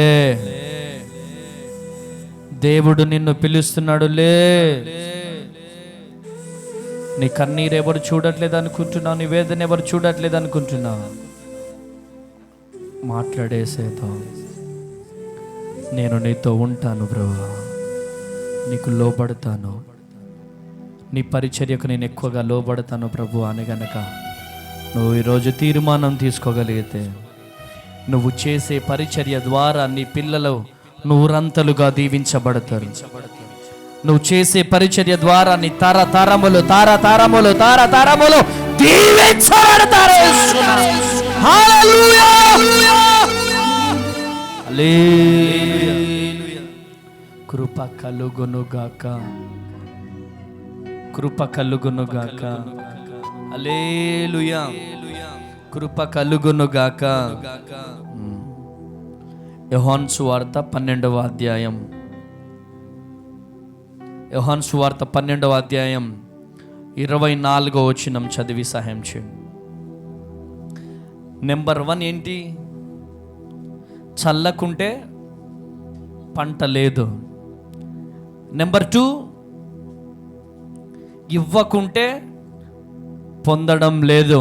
దేవుడు నిన్ను పిలుస్తున్నాడు. లే, నీ కన్నీరు ఎవరు చూడట్లేదు అనుకుంటున్నావు? నీ వేదన ఎవరు చూడట్లేదు అనుకుంటున్నావు? మాట్లాడేసేదో, నేను నీతో ఉంటాను బ్రో, నీకు లోబడతాను, నీ పరిచర్యకు నేను ఎక్కువగా లోబడతాను ప్రభు అని గనక నువ్వు ఈరోజు తీర్మానం తీసుకోగలిగితే, నువ్వు చేసే పరిచర్య ద్వారా నీ పిల్లలు నూరంతలుగా దీవించబడతారు. నువ్వు చేసే పరిచర్య ద్వారా నీ తరతరములు దీవించబడతారు. హల్లెలూయా, హల్లెలూయా. కృప కలుగునుగాక, కృప కలుగునుగాక. హల్లెలూయా, కృప కలుగునుగాక. యోహాను సువార్త 12వ అధ్యాయం, యోహాను సువార్త 12వ అధ్యాయం 24వ వచనం చదివి సహాయం చేయండి. నెంబర్ 1 ఏంటి? చల్లకుంటే పంట లేదు. నెంబర్ 2, ఇవ్వకుంటే పొందడం లేదు.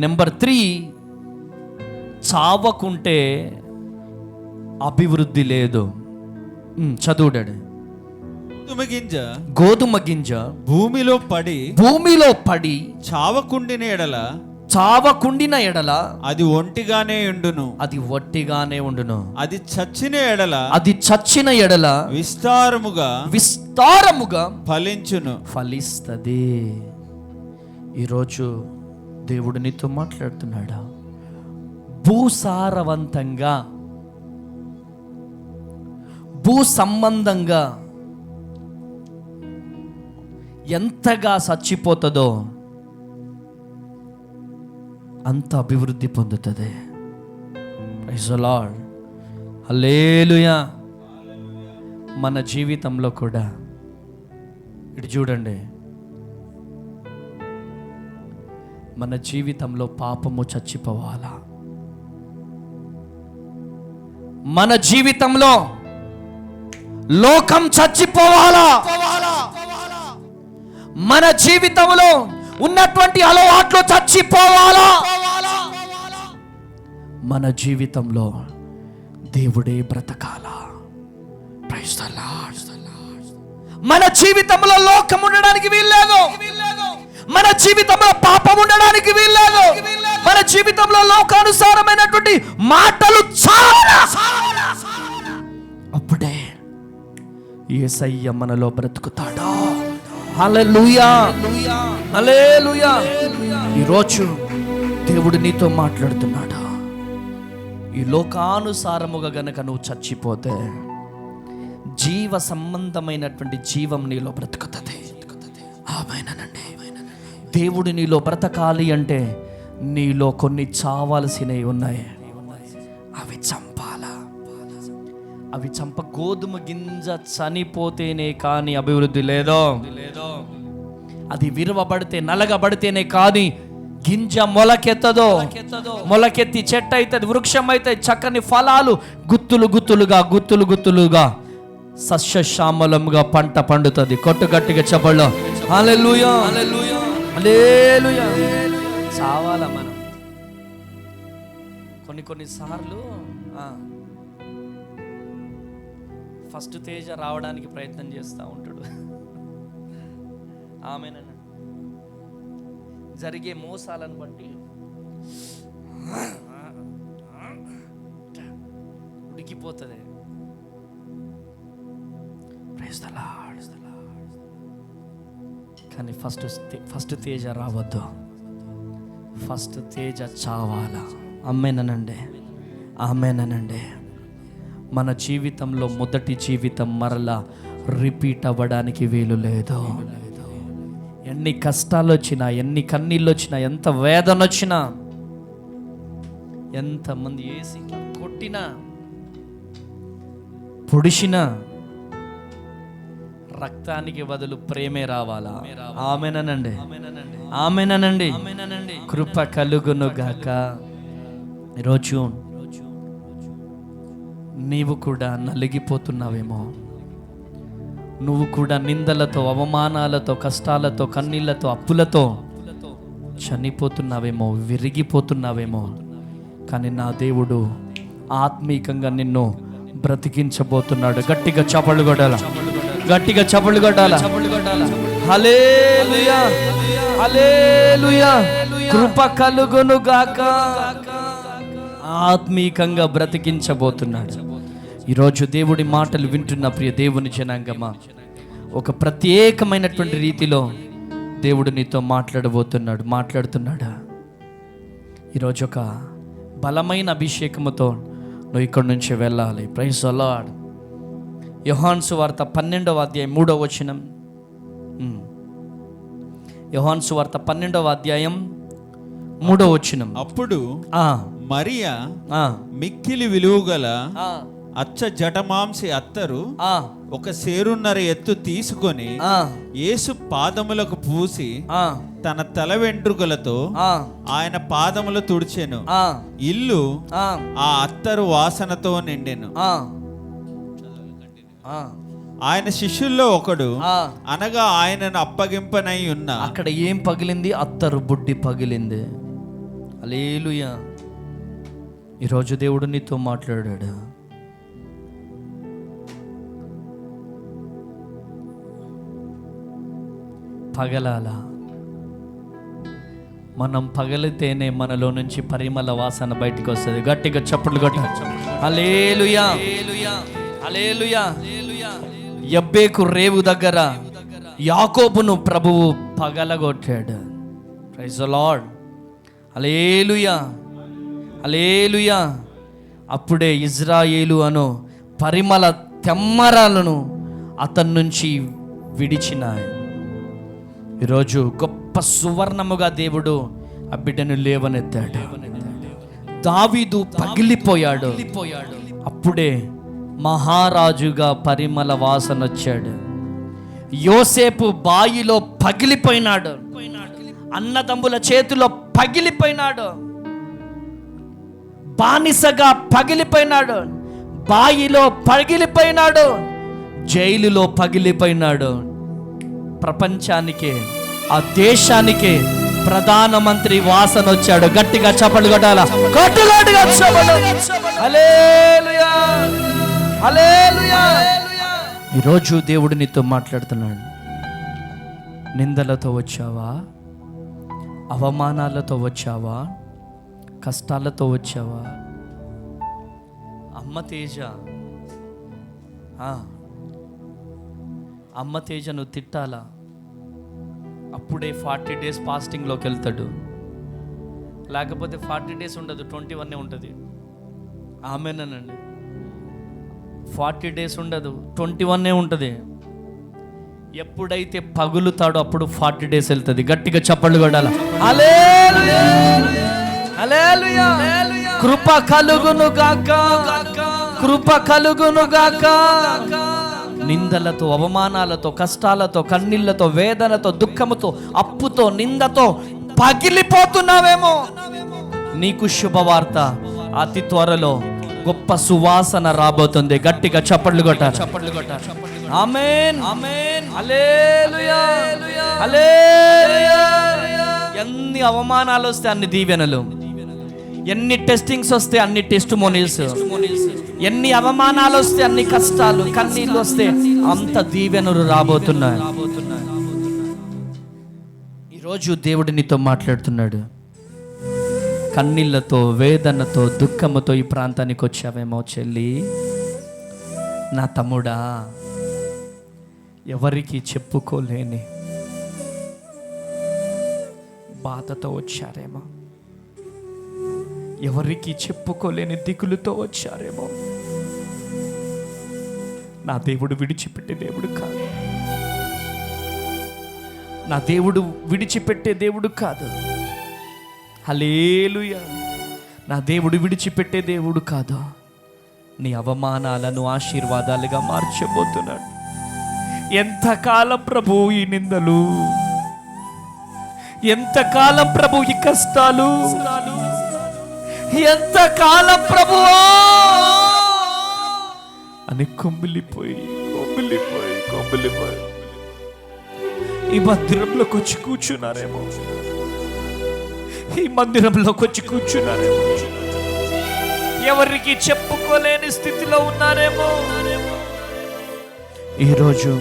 నెంబర్ 3, చావకుంటే అభివృద్ధి లేదు. చదువుడాడు. గోధుమ గింజ భూమిలో పడి చావకుండిన ఎడల అది ఒంటిగానే ఉండును, అది వట్టిగానే ఉండును. అది చచ్చిన ఎడల విస్తారముగా ఫలించును. ఈరోజు దేవుడు నీతో మాట్లాడుతున్నాడా? భూసారవంతంగా, భూ సంబంధంగా ఎంతగా చచ్చిపోతుందో అంత అభివృద్ధి పొందుతుంది. ప్రైజ్ ది లార్డ్, హల్లెలూయా. మన జీవితంలో కూడా ఇటు చూడండి, మన జీవితంలో పాపము చచ్చిపోవాలా? మన జీవితంలో లోకం చచ్చిపోవాలా? మన జీవితంలో ఉన్నటువంటి అలవాట్లు చచ్చిపోవాలా? మన జీవితంలో దేవుడే బ్రతకాలా? Praise the lord. మన జీవితంలో లోకం ఉండడానికి వీల్లేదు. మన జీవితంలో పాపం ఉండడానికి వీల్లేదు. మన జీవితంలో లోకానుసారమైనటువంటి మాటలు చాలా. అప్పుడే యేసయ్య మనలో బ్రతుకుతాడు. హల్లెలూయా, హల్లెలూయా. ఈరోజు దేవుడు నీతో మాట్లాడుతున్నాడు. ఈ లోకానుసారముగా గనక నువ్వు చచ్చిపోతే జీవ సంబంధమైనటువంటి జీవం నీలో బ్రతుకుతుంది. ఆమేనండి. దేవుడు నీలో బ్రతకాలి అంటే నీలో కొన్ని చావాల్సినవి ఉన్నాయి. అవి చంపాలా? అవి గోధుమ గింజ చనిపోతేనే కానీ అభివృద్ధి లేదో. అది విరవబడితే, నలగబడితేనే కానీ గింజ మొలకెత్తి చెట్టు అవుతుంది, వృక్షం అవుతుంది, చక్కని ఫలాలు గుత్తులు గుత్తులుగా సస్యశ్యామలంగా పంట పండుతుంది. కొట్టు గట్టిగా చెప్పండి హల్లెలూయా, హల్లెలూయా. చావాలా మనం కొన్నిసార్లు ఫస్ట్ తేజ రావడానికి ప్రయత్నం చేస్తూ ఉంటాడు. ఆమేనన్న. జరిగే మోసాలను బట్టి ఉడికిపోతుంది. కానీ ఫస్ట్ తేజ రావద్దు, ఫస్ట్ తేజ చావాలా. ఆమేనండి. మన జీవితంలో మొదటి జీవితం మరలా రిపీట్ అవ్వడానికి వీలు లేదు. ఎన్ని కష్టాలు వచ్చినా, ఎన్ని కన్నీళ్ళు వచ్చినా, ఎంత వేదన వచ్చినా, ఎంతమంది వేసి కొట్టినా పొడిచినా రక్తానికి బదులు ప్రేమే రావాలా. ఆమేనండి. కృప కలుగును గాక. ఈరోజు నీవు కూడా నలిగిపోతున్నావేమో, నువ్వు కూడా నిందలతో, అవమానాలతో, కష్టాలతో, కన్నీళ్లతో, అప్పులతో చనిపోతున్నావేమో, విరిగిపోతున్నావేమో. కానీ నా దేవుడు ఆత్మీకంగా నిన్ను బ్రతికించబోతున్నాడు. గట్టిగా చప్పట్లు కొట్టాల. హల్లెలూయా, హల్లెలూయా. కృప కలుగును గాక. ఆత్మీకంగా బ్రతికించబోతున్నాడు. ఈరోజు దేవుడి మాటలు వింటున్న ప్రియ దేవుని జనాంగమా, ఒక ప్రత్యేకమైనటువంటి రీతిలో దేవుడు నీతో మాట్లాడుతున్నాడా. ఈరోజు ఒక బలమైన అభిషేకముతో నువ్వు ఇక్కడి నుంచి వెళ్ళాలి. Praise the Lord. యోహాను సువార్త 12వ అధ్యాయం 3వ వచనం. యోహాను సువార్త 12వ అధ్యాయం 3వ వచనం. అప్పుడు మరియా మిక్కిలి విలువగల అచ్చ జటమాంసి అత్తరు ఒక సేరున్నర ఎత్తు తీసుకొని యేసు పాదములకు పూసి తన తల వెంట్రుకలతో ఆయన పాదములు తుడిచెను. ఇల్లు ఆ అత్తరు వాసనతో నిండెను. ఆయన శిష్యుల్లో ఒకడు అనగా ఆయనను అప్పగింపనై ఉన్న. అక్కడ ఏం పగిలింది? అత్తరు బుడ్డి పగిలింది. హల్లెలూయా. ఈరోజు దేవుడు నీతో మాట్లాడాడు. పగలాల. మనం పగలితేనే మనలో నుంచి పరిమళ వాసన బయటికి వస్తుంది. గట్టిగా చప్పట్లు కొట్టాలి. హల్లెలూయా, హల్లెలూయా. యబ్బేకు రేవు దగ్గర యాకోబును ప్రభువు పగలగొట్టాడు. Praise the Lord. Hallelujah, hallelujah. అప్పుడే ఇజ్రాయేలు అను పరిమళ తెమ్మరాలను అతని నుంచి విడిచినాయి. ఈరోజు గొప్ప సువర్ణముగా దేవుడు ఆ బిడ్డను లేవనెత్తాడు. దావీదు పగిలిపోయాడు. అప్పుడే మహారాజుగా పరిమళ వాసన వచ్చాడు. యోసేపు బాయిలో పగిలిపోయినాడు. అన్నదమ్ముల చేతిలో పగిలిపోయినాడు. బానిసగా పగిలిపోయినాడు. బాయిలో పగిలిపోయినాడు. జైలులో పగిలిపోయినాడు. ప్రపంచానికే, ఆ దేశానికే ప్రధానమంత్రి వాసన వచ్చాడు. గట్టిగా చప్పట్లు కొట్టాల. హల్లెలూయా, హల్లెలూయా. ఈరోజు దేవుడు నీతో మాట్లాడుతున్నాడు. నిందలతో వచ్చావా? అవమానాలతో వచ్చావా? కష్టాలతో వచ్చావా? అమ్మ తేజ నువ్వు తిట్టాలా? అప్పుడే 40 days ఫాస్టింగ్లోకి వెళ్తాడు. లేకపోతే 40 days ఉండదు, 21 ఉంటుంది. ఆమేనండి. 40 days ఉండదు, 21 ఉంటుంది. ఎప్పుడైతే పగులుతాడో అప్పుడు 40 days వెళ్తుంది. గట్టిగా చప్పట్లు కొట్టాల. హల్లెలూయా, హల్లెలూయా. కృప కలుగును గాక, కృప కలుగును గాక. నిందలతో, అవమానాలతో, కష్టాలతో, కన్నీళ్లతో, వేదనతో, దుఃఖముతో, అప్పుతో, నిందతో పగిలిపోతున్నావేమో, నీకు శుభవార్త, అతి త్వరలో గొప్ప సువాసన రాబోతుంది. గట్టిగా చప్పట్లు కొట్టాలి. ఆమేన్, ఆమేన్, హల్లెలూయా, హల్లెలూయా. ఎన్ని అవమానాలు వస్తే అన్ని దీవెనలు, ఎన్ని టెస్టింగ్స్ వస్తే అన్ని టెస్టిమోనీస్, ఎన్ని అవమానాలు వస్తే అన్ని కష్టాలు, కన్నీళ్ళు వస్తే అంత దీవెనలు రాబోతున్నాయి. ఈరోజు దేవుడు నీతో మాట్లాడుతున్నాడు. కన్నీళ్లతో, వేదనతో, దుఃఖముతో ఈ ప్రాంతానికి వచ్చావేమో చెల్లి, నా తమ్ముడా, ఎవరికి చెప్పుకోలేని బాధతో వచ్చారేమో, ఎవరికి చెప్పుకోలేని దిగులుతో వచ్చారేమో. నా దేవుడు విడిచిపెట్టే దేవుడు కాదు. నా దేవుడు విడిచిపెట్టే దేవుడు కాదు. హల్లెలూయా. నా దేవుడు విడిచిపెట్టే దేవుడు కాదు. నీ అవమానాలను ఆశీర్వాదాలుగా మార్చబోతున్నాడు. ఎంతకాలం ప్రభు ఈ నిందలు, ఎంతకాలం ప్రభు ఈ కష్టాలు, ఎంతకాలం ప్రభు అని కొమ్మిలిపోయి ఈ మందిరంలోకి వచ్చి కూర్చున్నారేమో, ఈ మందిరంలోకి వచ్చి కూర్చున్నారేమో, ఎవరికి చెప్పుకోలేని స్థితిలో ఉన్నారేమో. ఈరోజు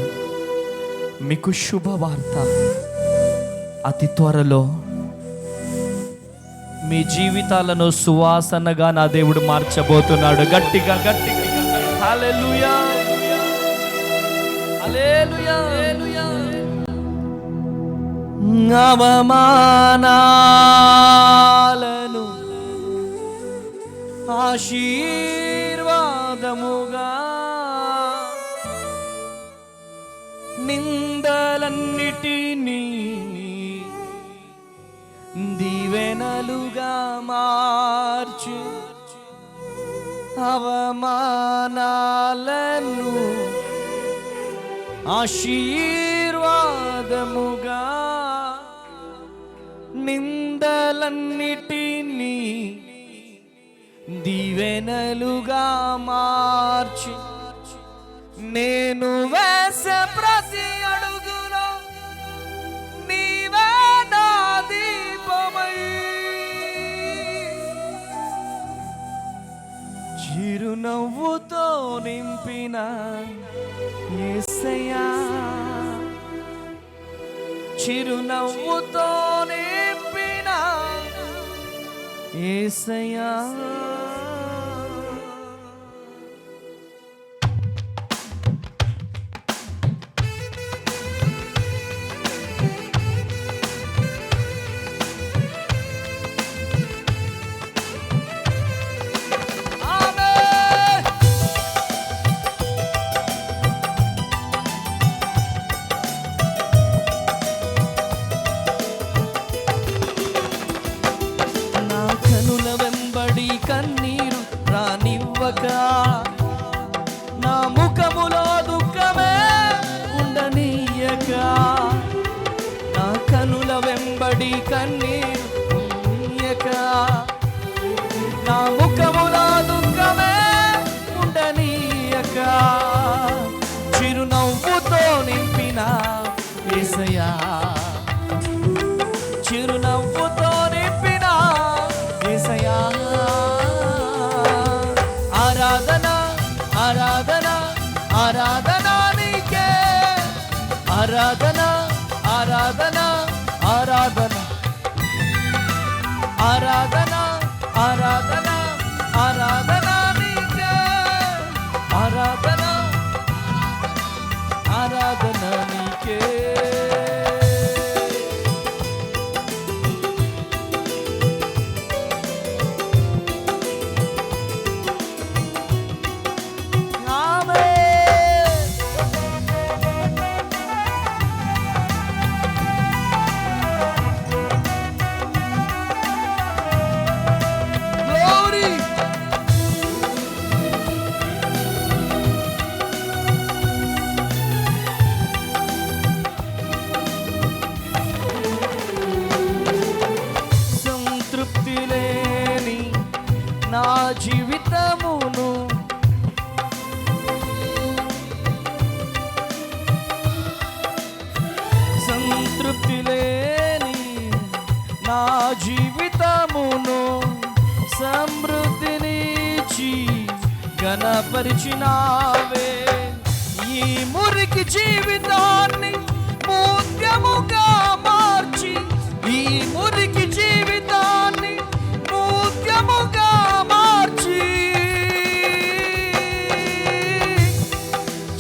మీకు శుభవార్త, అతి త్వరలో మీ జీవితాలను సువాసనగా నా దేవుడు మార్చబోతున్నాడు. గట్టిగా గట్టిగా హల్లెలూయా, హల్లెలూయా. అవమానాలను ఆశీర్వాదముగా, నిందలన్నిటినీ దీవెనలుగా మార్చు. అవమానాలను ఆశీర్వాదముగా, నిందలన్నిటినీ దీవెనలుగా మార్చి, నేను వేసే ప్రతి అడుగులో నీవే నా దీపమై, చిరునవ్వుతో నింపిన యేసయ్యా, చిరునవ్వుతో నింపిన యేసయ్యా. కన్నీరు రానివ్వక, నా ముఖములో దుఃఖమే ఉండనీయక, నా కనుల వెంబడి కన్నీరు ఉండనీయక, నా ముఖములో దుఃఖమే ఉండనీయక, చిరునవ్వుతో నింపిన యేసయ్యా, చిరునవ్వుతో నింపిన యేసయ్యా. ఆరాధన ఆరాధన ఆరాధన నీకే, ఆరాధన ఆరాధన ఆరాధన ఆరాధన ఆరాధన ఆరాధన నీకే, ఆరాధన ఆరాధన నీకే. నా జీవితమును సంతృప్తి లేని నా జీవితమును సమృద్ధినిచ్చి ఘనపరిచినావే. ఈ మురికి జీవితాన్ని మూల్యముగా మార్చి, ఈ మురికి జీవితాన్ని మూల్యముగా మార్చి,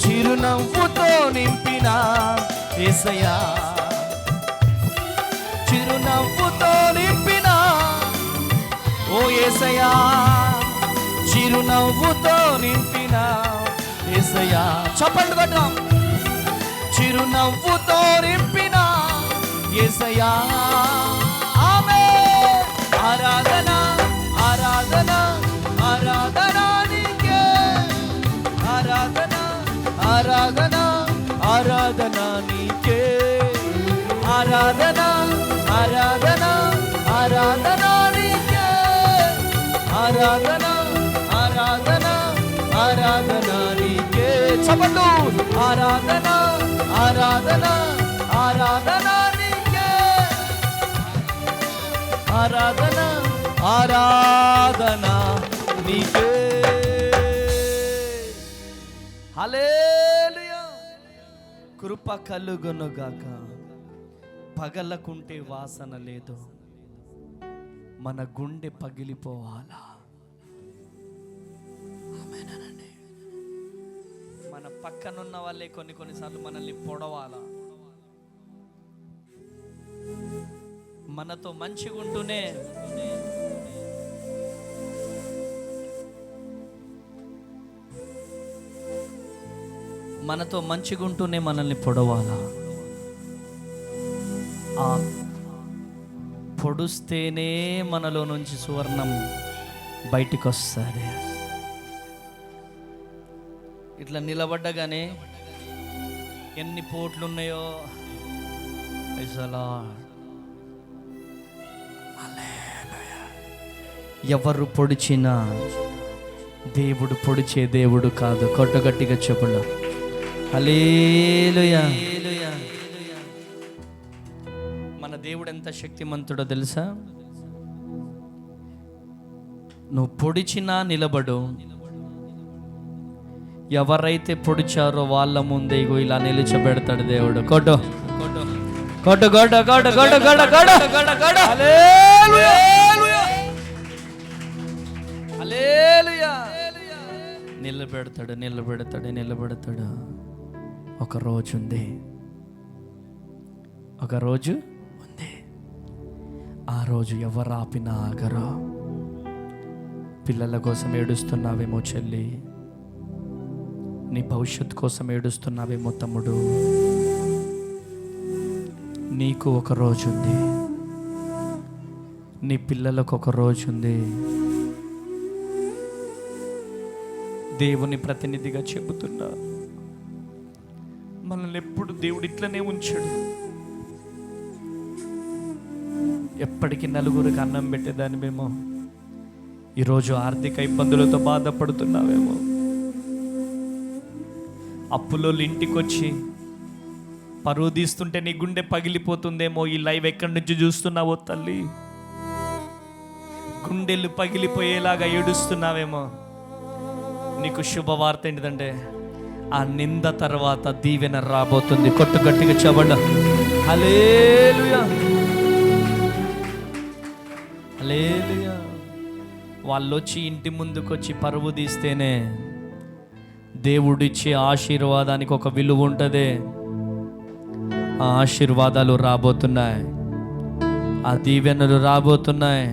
చిరునవ్వుతో నింపిన యేసయ్యా, చిరునవ్వుతో నింపిన ఓ యేసయ్యా, చిరునవ్వుతో నింపిన యేసయ్యా. చప్పట్లు కొట్టాం. చిరునవ్వుతో నింపిన యేసయ్యా. ఆమేన్. ఆరాధన ఆరాధన ఆరాధన నీకే, ఆరాధన ఆరాధన ఆరాధన నీకే, ఆరాధన ఆరాధన ఆరాధన నీకే, ఆరాధన ఆరాధన ఆరాధన నీకే. చప్పట్లు. ఆరాధన ఆరాధన ఆరాధన నీకే, ఆరాధన ఆరాధన నీకే. హల్లెలూయా. కృప కలుగునుగాక. పగలకుంటే వాసన లేదు, మన గుండె పగిలిపోవాలా. ఆమేనండి. మన పక్కనున్న వాళ్ళే కొన్నిసార్లు మనల్ని పొడవాలా. మనతో మంచిగా ఉంటూనే మనల్ని పొడవాలా. ఆ పొడుస్తేనే మనలో నుంచి సువర్ణం బయటికి వస్తుంది. ఇట్లా నిలబడ్డగానే ఎన్ని పోట్లు ఉన్నాయో ఎవరు పొడిచినా దేవుడు పొడిచే దేవుడు కాదు. కొట్టగట్టిగా చెప్పులు హల్లెలూయా. మన దేవుడు ఎంత శక్తిమంతుడో తెలుసా? నువ్వు పొడిచినా నిలబడు. ఎవరైతే పొడిచారో వాళ్ళ ముందే ఇగో ఇలా నిలిచబెడతాడు దేవుడు. కొట్టు కొట్టు కొట్టు కొట్టు కొట్టు కొట్టు కొట్టు కొట్టు. హల్లెలూయా హల్లెలూయా. నిలబెడతాడు నిలబెడతాడు నిలబెడతాడు. ఒక రోజు ఉంది, ఒక రోజు ఉంది. ఆ రోజు ఎవరు ఆపినా ఆగరు. పిల్లల కోసం ఏడుస్తున్నావేమో చెల్లి, నీ భవిష్యత్తు కోసం ఏడుస్తున్నావేమో తమ్ముడు. నీకు ఒక రోజు ఉంది, నీ పిల్లలకు ఒక రోజు ఉంది. దేవుని ప్రతినిధిగా చెబుతున్నా, మనల్ని ఎప్పుడు దేవుడు ఇట్లనే ఉంచాడు. ఎప్పటికీ నలుగురికి అన్నం పెట్టేదాన్ని మేము ఈరోజు ఆర్థిక ఇబ్బందులతో బాధపడుతున్నావేమో. అప్పులో ఇంటికి వచ్చి పరువు తీస్తుంటే నీ గుండె పగిలిపోతుందేమో. ఈ లైవ్ ఎక్కడి నుంచి చూస్తున్నావో తల్లి, గుండెలు పగిలిపోయేలాగా ఏడుస్తున్నావేమో. నీకు శుభవార్త ఏంటిదంటే, ఆ నింద తర్వాత దీవెన రాబోతుంది. కొట్టు గట్టిగా చెబడ హల్లెలూయా హల్లెలూయా. వాళ్ళు వచ్చి ఇంటి ముందుకు వచ్చి పరువు తీస్తేనే దేవుడిచ్చే ఆశీర్వాదానికి ఒక విలువ ఉంటుంది. ఆ ఆశీర్వాదాలు రాబోతున్నాయి, ఆ దీవెనలు రాబోతున్నాయి.